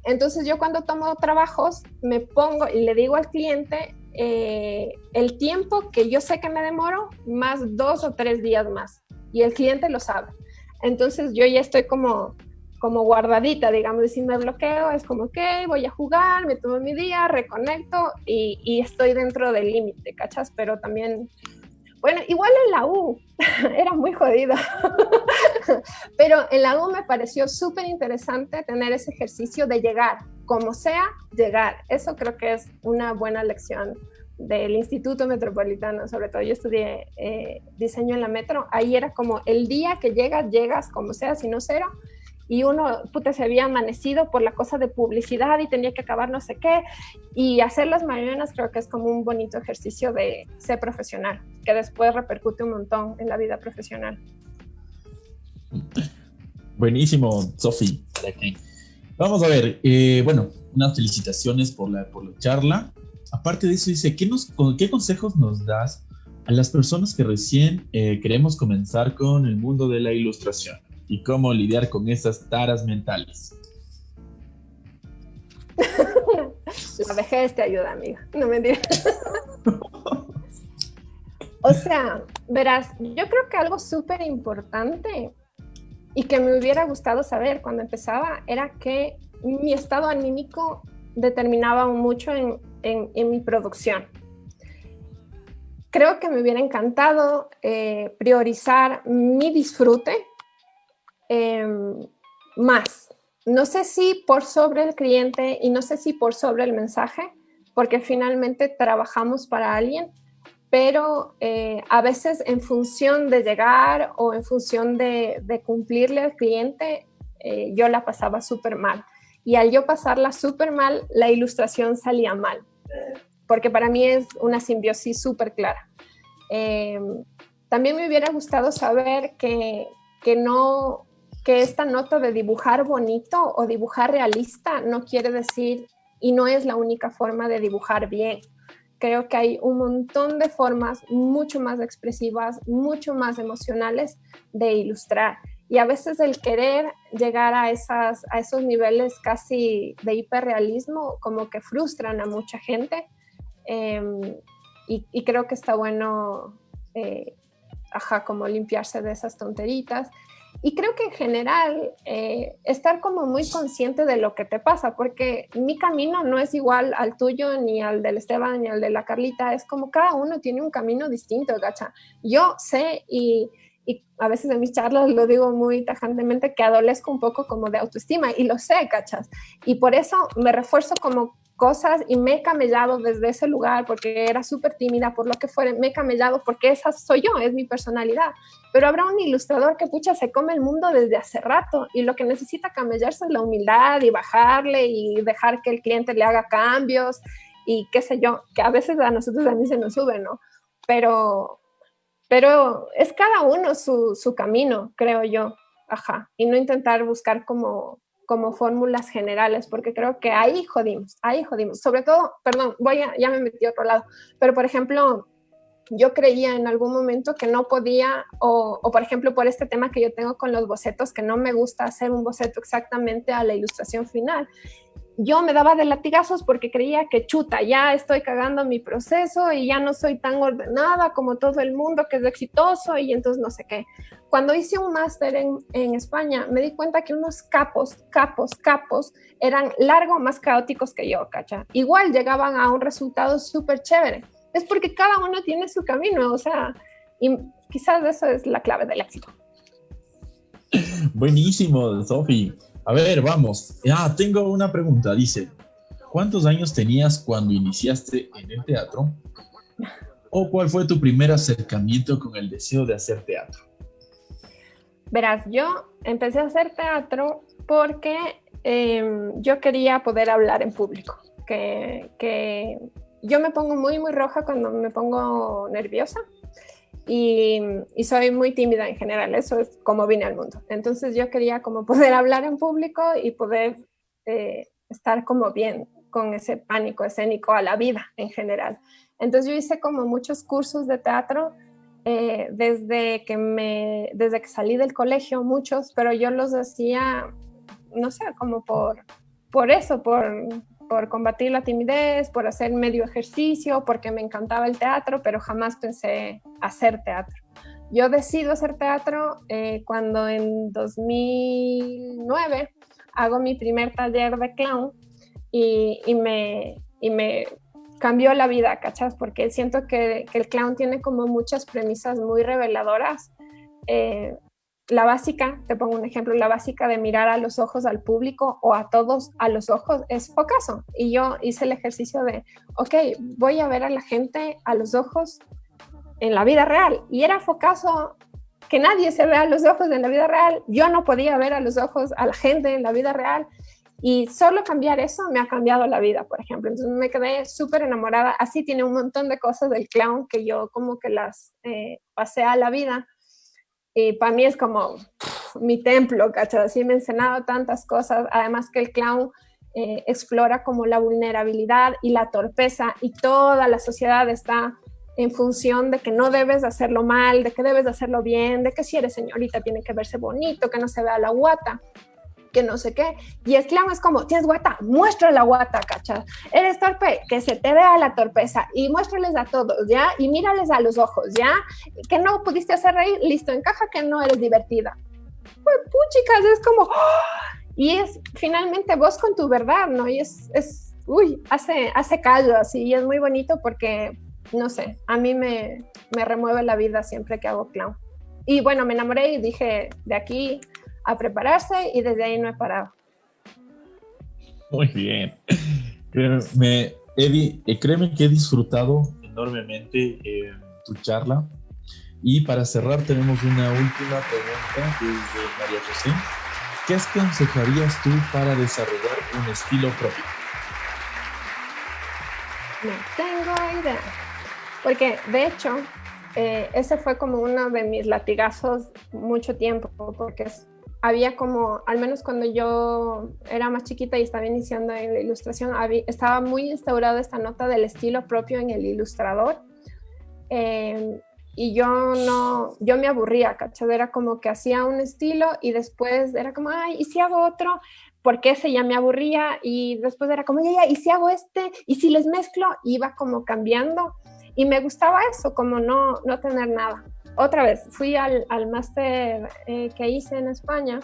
D: Entonces yo cuando tomo trabajos me pongo y le digo al cliente el tiempo que yo sé que me demoro más 2 o 3 días más y el cliente lo sabe. Entonces yo ya estoy como guardadita, digamos, y si me bloqueo es como que voy a jugar, me tomo mi día, reconecto y estoy dentro del límite, ¿cachas? Pero también, bueno, igual en la U era muy jodida, pero en la U me pareció súper interesante tener ese ejercicio de llegar, como sea, llegar. Eso creo que es una buena lección del Instituto Metropolitano, sobre todo yo estudié diseño en la Metro, ahí era como el día que llegas como sea, si no cero, y uno, puta, se había amanecido por la cosa de publicidad y tenía que acabar no sé qué, y hacer las mañanas creo que es como un bonito ejercicio de ser profesional, que después repercute un montón en la vida profesional.
B: Buenísimo, Sofi. Vamos a ver, bueno, unas felicitaciones por la charla. Aparte de eso, dice, ¿qué consejos nos das a las personas que recién queremos comenzar con el mundo de la ilustración y cómo lidiar con esas taras mentales?
D: La vejez te ayuda, amiga. No me digas. O sea, verás, yo creo que algo súper importante y que me hubiera gustado saber cuando empezaba era que mi estado anímico determinaba mucho en mi producción. Creo que me hubiera encantado priorizar mi disfrute más. No sé si por sobre el cliente y no sé si por sobre el mensaje, porque finalmente trabajamos para alguien, pero a veces en función de llegar o en función de cumplirle al cliente, yo la pasaba súper mal. Y al yo pasarla súper mal, la ilustración salía mal, porque para mí es una simbiosis súper clara. También me hubiera gustado saber que esta nota de dibujar bonito o dibujar realista no quiere decir, y no es la única forma de dibujar bien. Creo que hay un montón de formas mucho más expresivas, mucho más emocionales de ilustrar. Y a veces el querer llegar a esos niveles casi de hiperrealismo como que frustran a mucha gente. Y creo que está bueno, como limpiarse de esas tonteritas. Y creo que en general estar como muy consciente de lo que te pasa, porque mi camino no es igual al tuyo, ni al del Esteban, ni al de la Carlita. Es como cada uno tiene un camino distinto, ¿gacha? Yo sé y a veces en mis charlas lo digo muy tajantemente que adolezco un poco como de autoestima y lo sé, ¿cachas? Y por eso me refuerzo como cosas y me he camellado desde ese lugar porque era súper tímida, por lo que fuera, me he camellado porque esa soy yo, es mi personalidad. Pero habrá un ilustrador que pucha se come el mundo desde hace rato y lo que necesita camellarse es la humildad y bajarle y dejar que el cliente le haga cambios y qué sé yo, que a veces a nosotros también se nos sube, ¿no? Pero es cada uno su camino, creo yo, y no intentar buscar como fórmulas generales, porque creo que ahí jodimos, sobre todo, perdón, ya me metí a otro lado, pero por ejemplo, yo creía en algún momento que no podía, o por ejemplo, por este tema que yo tengo con los bocetos, que no me gusta hacer un boceto exactamente a la ilustración final, yo me daba de latigazos porque creía que chuta, ya estoy cagando mi proceso y ya no soy tan ordenada como todo el mundo que es exitoso y entonces no sé qué. Cuando hice un máster en España, me di cuenta que unos capos eran largo más caóticos que yo, ¿cacha? Igual llegaban a un resultado súper chévere. Es porque cada uno tiene su camino, o sea, y quizás eso es la clave del éxito.
B: Buenísimo, Sofi. A ver, vamos. Tengo una pregunta. Dice, ¿cuántos años tenías cuando iniciaste en el teatro? ¿O cuál fue tu primer acercamiento con el deseo de hacer teatro?
D: Verás, yo empecé a hacer teatro porque yo quería poder hablar en público. Que yo me pongo muy, muy roja cuando me pongo nerviosa. Y soy muy tímida en general, eso es como vine al mundo. Entonces yo quería como poder hablar en público y poder estar como bien con ese pánico escénico a la vida en general. Entonces yo hice como muchos cursos de teatro desde que salí del colegio, muchos, pero yo los hacía, no sé, como por eso, por combatir la timidez, por hacer medio ejercicio, porque me encantaba el teatro, pero jamás pensé hacer teatro. Yo decido hacer teatro cuando en 2009 hago mi primer taller de clown y me cambió la vida, ¿cachas? Porque siento que el clown tiene como muchas premisas muy reveladoras. La básica, te pongo un ejemplo, la básica de mirar a los ojos al público o a todos a los ojos es focazo. Y yo hice el ejercicio de, ok, voy a ver a la gente a los ojos en la vida real. Y era focazo que nadie se vea a los ojos en la vida real. Yo no podía ver a los ojos a la gente en la vida real. Y solo cambiar eso me ha cambiado la vida, por ejemplo. Entonces me quedé súper enamorada. Así tiene un montón de cosas del clown que yo como que las pasé a la vida. Y para mí es como mi templo, ¿cachai? Así me he enseñado tantas cosas. Además que el clown explora como la vulnerabilidad y la torpeza, y toda la sociedad está en función de que no debes hacerlo mal, de que debes hacerlo bien, de que si eres señorita tiene que verse bonito, que no se vea la guata, que no sé qué. Y el clown es como, tienes guata, muestra la guata, ¿cachai? Eres torpe, que se te vea la torpeza, y muéstrales a todos, ¿ya? Y mírales a los ojos, ¿ya? Que no pudiste hacer reír, listo, encaja que no eres divertida. Pues puchicas, es como... ¡oh! Y es finalmente vos con tu verdad, ¿no? Y hace callo así, y es muy bonito porque, no sé, a mí me remueve la vida siempre que hago clown. Y bueno, me enamoré y dije, de aquí a prepararse, y desde ahí no he parado.
B: Muy bien. Créeme que he disfrutado enormemente tu charla. Y para cerrar tenemos una última pregunta desde María José. ¿Qué aconsejarías tú para desarrollar un estilo propio?
D: No tengo idea. Porque, de hecho, ese fue como uno de mis latigazos mucho tiempo, porque había como, al menos cuando yo era más chiquita y estaba iniciando en la ilustración, estaba muy instaurada esta nota del estilo propio en el ilustrador. Y yo me aburría, ¿cachai? Era como que hacía un estilo y después era como, ay, ¿y si hago otro? Porque ese ya me aburría, y después era como, ya, ¿y si hago este? ¿Y si les mezclo? Iba como cambiando, y me gustaba eso, como no tener nada. Otra vez, fui al máster que hice en España,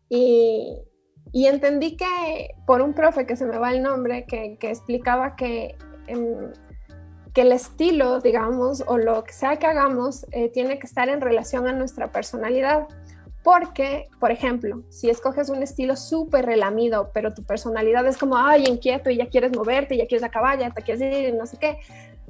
D: y entendí que por un profe que se me va el nombre, que explicaba que el estilo, digamos, o lo que sea que hagamos, tiene que estar en relación a nuestra personalidad. Porque, por ejemplo, si escoges un estilo súper relamido, pero tu personalidad es como, ay, inquieto, y ya quieres moverte, y ya quieres acabar, ya te quieres ir, no sé qué,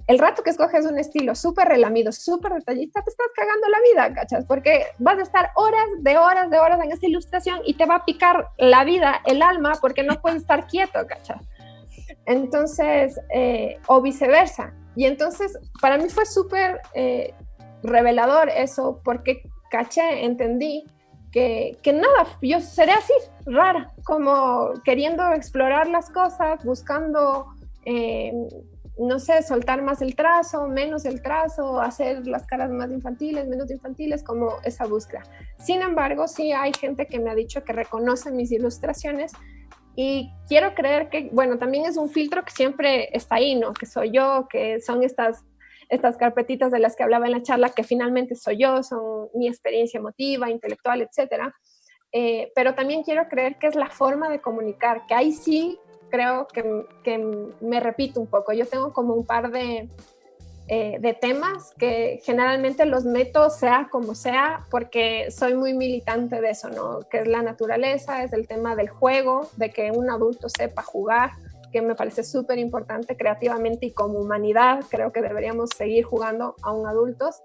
D: el rato que escoges un estilo súper relamido, súper detallista, te estás cagando la vida, ¿cachas? Porque vas a estar horas de horas en esta ilustración, y te va a picar la vida, el alma, porque no puedes estar quieto, ¿cachas? Entonces, o viceversa. Y entonces, para mí fue súper revelador eso, porque entendí que nada, yo seré así, rara, como queriendo explorar las cosas, buscando, no sé, soltar más el trazo, menos el trazo, hacer las caras más infantiles, menos infantiles, como esa búsqueda. Sin embargo, sí hay gente que me ha dicho que reconoce mis ilustraciones, y quiero creer que, bueno, también es un filtro que siempre está ahí, ¿no? Que soy yo, que son estas carpetitas de las que hablaba en la charla, que finalmente soy yo, son mi experiencia emotiva, intelectual, etcétera. Pero también quiero creer que es la forma de comunicar, que ahí sí creo que me repito un poco. Yo tengo como un par de temas que generalmente los meto sea como sea, porque soy muy militante de eso, ¿no? Que es la naturaleza, es el tema del juego, de que un adulto sepa jugar, que me parece súper importante creativamente, y como humanidad creo que deberíamos seguir jugando aún adultos.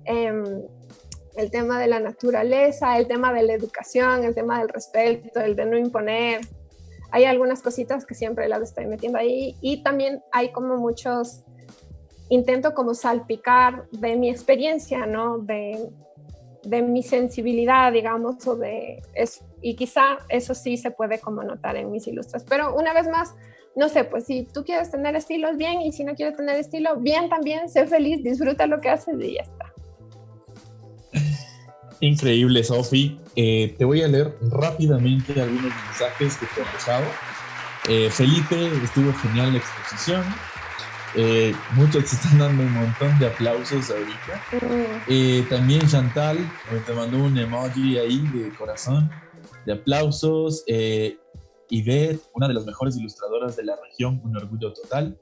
D: El tema de la naturaleza, el tema de la educación, el tema del respeto, el de no imponer. Hay algunas cositas que siempre las estoy metiendo ahí, y también hay como muchos, intento como salpicar de mi experiencia, ¿no? De mi sensibilidad, digamos, y quizá eso sí se puede como notar en mis ilustras. Pero una vez más, no sé, pues si tú quieres tener estilos, bien, y si no quieres tener estilo, bien también, sé feliz, disfruta lo que haces y ya está.
B: Increíble, Sofi. Te voy a leer rápidamente algunos mensajes que te he dejado. Felipe, estuvo genial la exposición. Muchos te están dando un montón de aplausos ahorita. También Chantal te mandó un emoji ahí de corazón, de aplausos. Ivette, una de las mejores ilustradoras de la región, un orgullo total.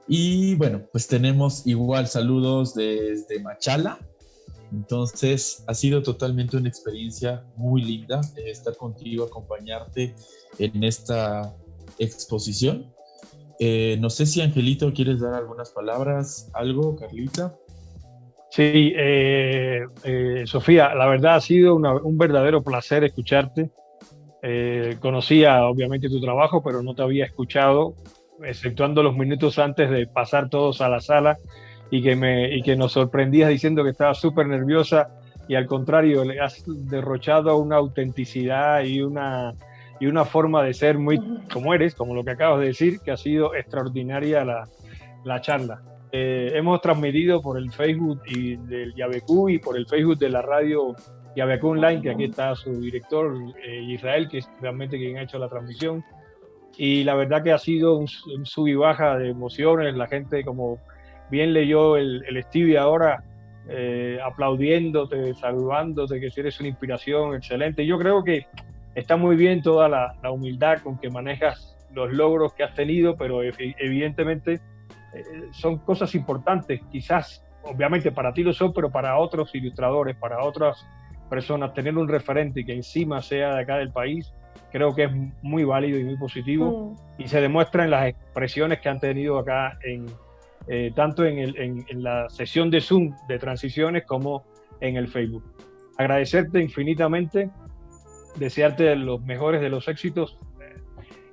B: Y bueno, pues tenemos igual saludos desde Machala. Entonces ha sido totalmente una experiencia muy linda estar contigo, acompañarte en esta exposición. No sé si Angelito quieres dar algunas palabras, algo, Carlita.
E: Sí, Sofía, la verdad ha sido un verdadero placer escucharte. Conocía obviamente tu trabajo, pero no te había escuchado, exceptuando los minutos antes de pasar todos a la sala y que nos sorprendías diciendo que estabas súper nerviosa y al contrario, le has derrochado una autenticidad y una forma de ser muy como eres, como lo que acabas de decir, que ha sido extraordinaria la charla. Hemos transmitido por el Facebook del Yabecú y por el Facebook de la radio Yabecú Online, que aquí está su director, Israel, que es realmente quien ha hecho la transmisión. Y la verdad que ha sido un sub y baja de emociones. La gente, como bien leyó el Stevie ahora, aplaudiéndote, saludándote, que si eres una inspiración excelente. Yo creo que está muy bien toda la humildad con que manejas los logros que has tenido, pero evidentemente son cosas importantes, quizás, obviamente para ti lo son, pero para otros ilustradores, para otras personas, tener un referente que encima sea de acá del país, creo que es muy válido y muy positivo, y se demuestra en las expresiones que han tenido acá, tanto en la sesión de Zoom de transiciones como en el Facebook. Agradecerte infinitamente, desearte los mejores de los éxitos,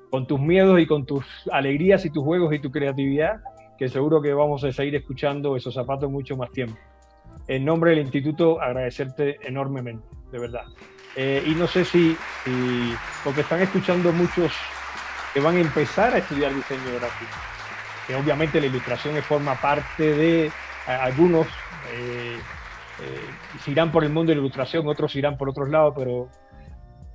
E: con tus miedos y con tus alegrías y tus juegos y tu creatividad, que seguro que vamos a seguir escuchando esos zapatos mucho más tiempo. En nombre del instituto, agradecerte enormemente, de verdad. Y no sé si porque están escuchando muchos que van a empezar a estudiar diseño gráfico, que obviamente la ilustración forma parte de algunos, se irán por el mundo de la ilustración, otros irán por otros lados, pero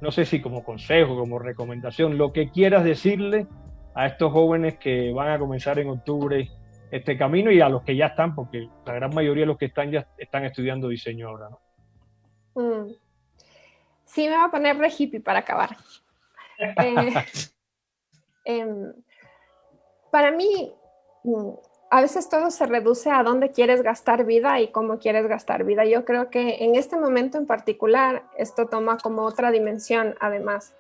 E: no sé si como consejo, como recomendación, lo que quieras decirle a estos jóvenes que van a comenzar en octubre este camino y a los que ya están, porque la gran mayoría de los que están ya están estudiando diseño ahora, ¿no?
D: Sí, me voy a poner re hippie para acabar. Para mí, a veces todo se reduce a dónde quieres gastar vida y cómo quieres gastar vida. Yo creo que en este momento en particular, esto toma como otra dimensión, además.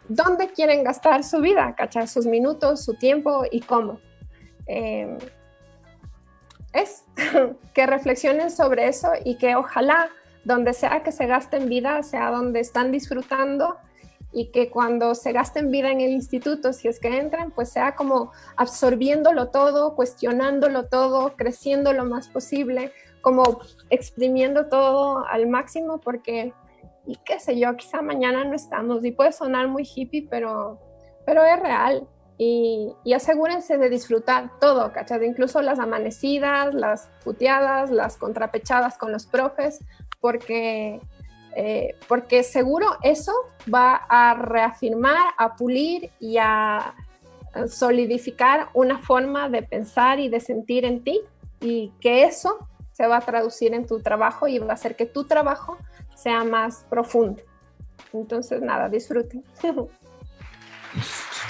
D: ¿Dónde quieren gastar su vida? ¿Cachar sus minutos, su tiempo y cómo? Que reflexionen sobre eso y que ojalá donde sea que se gasten vida sea donde están disfrutando y que cuando se gasten vida en el instituto, si es que entran, pues sea como absorbiéndolo todo, cuestionándolo todo, creciendo lo más posible, como exprimiendo todo al máximo, porque, y qué sé yo, quizá mañana no estamos, y puede sonar muy hippie, pero es real, y asegúrense de disfrutar todo, ¿cachai? Incluso las amanecidas, las puteadas, las contrapechadas con los profes, porque seguro eso va a reafirmar, a pulir y a solidificar una forma de pensar y de sentir en ti, y que eso se va a traducir en tu trabajo y va a hacer que tu trabajo sea más profundo. Entonces, nada, disfruten.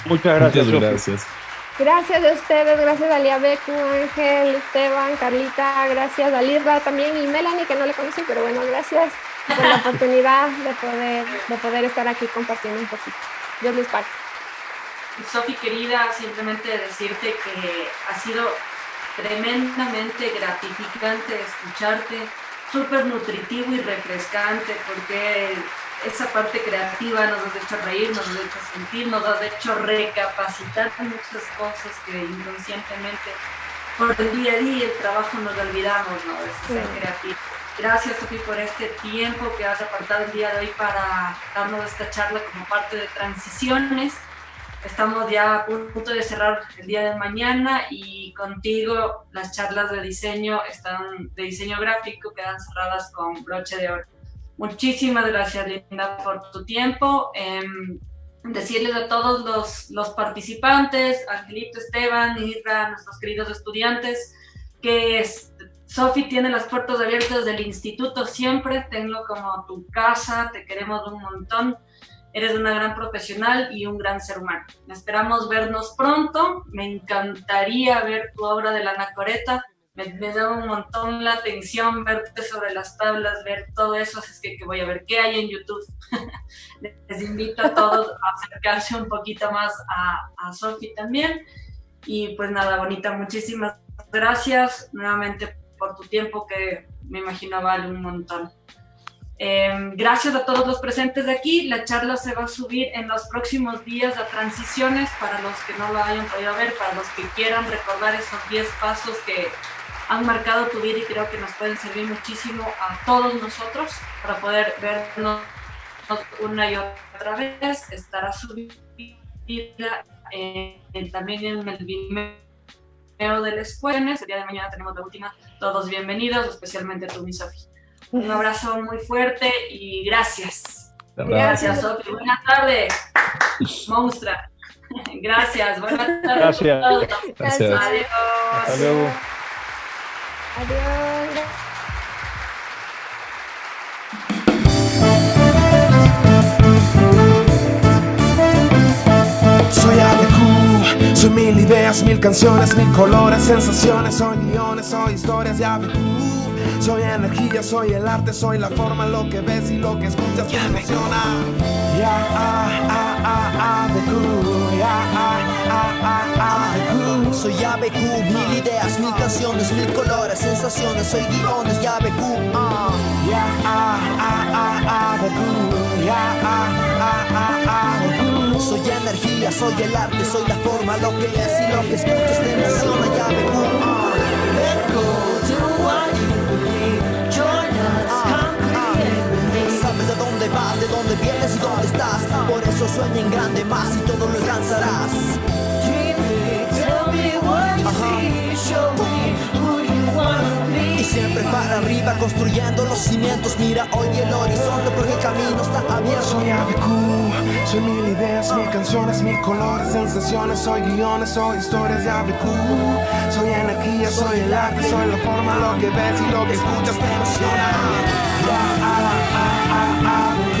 E: Muchas gracias.
B: Muchas gracias.
D: Gracias a ustedes, gracias a Yabecú, Ángel, Esteban, Carlita, gracias a Lirra también y Melanie, que no le conocí, pero bueno, gracias por la oportunidad de poder estar aquí compartiendo un poquito. Dios les pague.
A: Sofi, querida, simplemente decirte que ha sido tremendamente gratificante escucharte, súper nutritivo y refrescante, porque esa parte creativa nos has hecho reír, nos has hecho sentir, nos has hecho recapacitar muchas cosas que inconscientemente por el día a día el trabajo nos olvidamos, ¿no? De ser creativo. Gracias, Sofi, por este tiempo que has apartado el día de hoy para darnos esta charla como parte de Transiciones. Estamos ya a punto de cerrar el día de mañana y contigo las charlas de diseño gráfico quedan cerradas con broche de oro. Muchísimas gracias, Linda, por tu tiempo. Decirles a todos los participantes, Angelito, Esteban, Irra, nuestros queridos estudiantes, que Sofi tiene las puertas abiertas del instituto siempre, tenlo como tu casa, te queremos un montón. Eres una gran profesional y un gran ser humano. Esperamos vernos pronto. Me encantaría ver tu obra de la anacoreta. Me llama un montón la atención verte sobre las tablas, ver todo eso. Así es que voy a ver qué hay en YouTube. Les invito a todos a acercarse un poquito más a Sofi también. Y pues nada, bonita, muchísimas gracias nuevamente por tu tiempo, que me imagino vale un montón. Gracias a todos los presentes de aquí. La charla se va a subir en los próximos días a Transiciones, para los que no lo hayan podido ver, para los que quieran recordar esos 10 pasos que han marcado tu vida y creo que nos pueden servir muchísimo a todos nosotros para poder vernos una y otra vez. Estará subida también en el Vimeo de la escuela. El día de mañana tenemos la última. Todos bienvenidos, especialmente tú, mi Sofi. Un abrazo muy fuerte y gracias. Gracias, Sofi. Buenas tardes, monstrua. Gracias, buenas tardes.
E: Gracias.
B: Gracias.
A: Adiós.
E: Hasta luego.
D: Adiós.
F: Soy ABQ, soy mil ideas, mil canciones, mil colores, sensaciones, soy guiones, soy historias de ABQ. Soy energía, soy el arte, soy la forma, lo que ves y lo que escuchas te emociona. ABQ.
C: Soy ABQ, mil ideas, mil canciones, mil colores, sensaciones, soy guiones de ABQ. Soy energía, soy el arte, soy la forma, lo que ves y lo que escuchas te emociona, ya ABQ. Let go, do what you believe, join us, come create with me. Sabes de dónde vas, de dónde vienes y dónde estás, por eso sueña en grande más y todo lo alcanzarás. Dream big, tell me what you see, show me who you wanna be. Y siempre para arriba construyendo los cimientos, mira hoy el horizonte porque el camino está abierto.
F: Soy ABQ, soy mil ideas, mil canciones, mil colores, sensaciones, soy guiones, soy historias de ABQ. Soy energía, soy el arte, soy la forma, lo que ves y lo que escuchas te emociona. ABQ.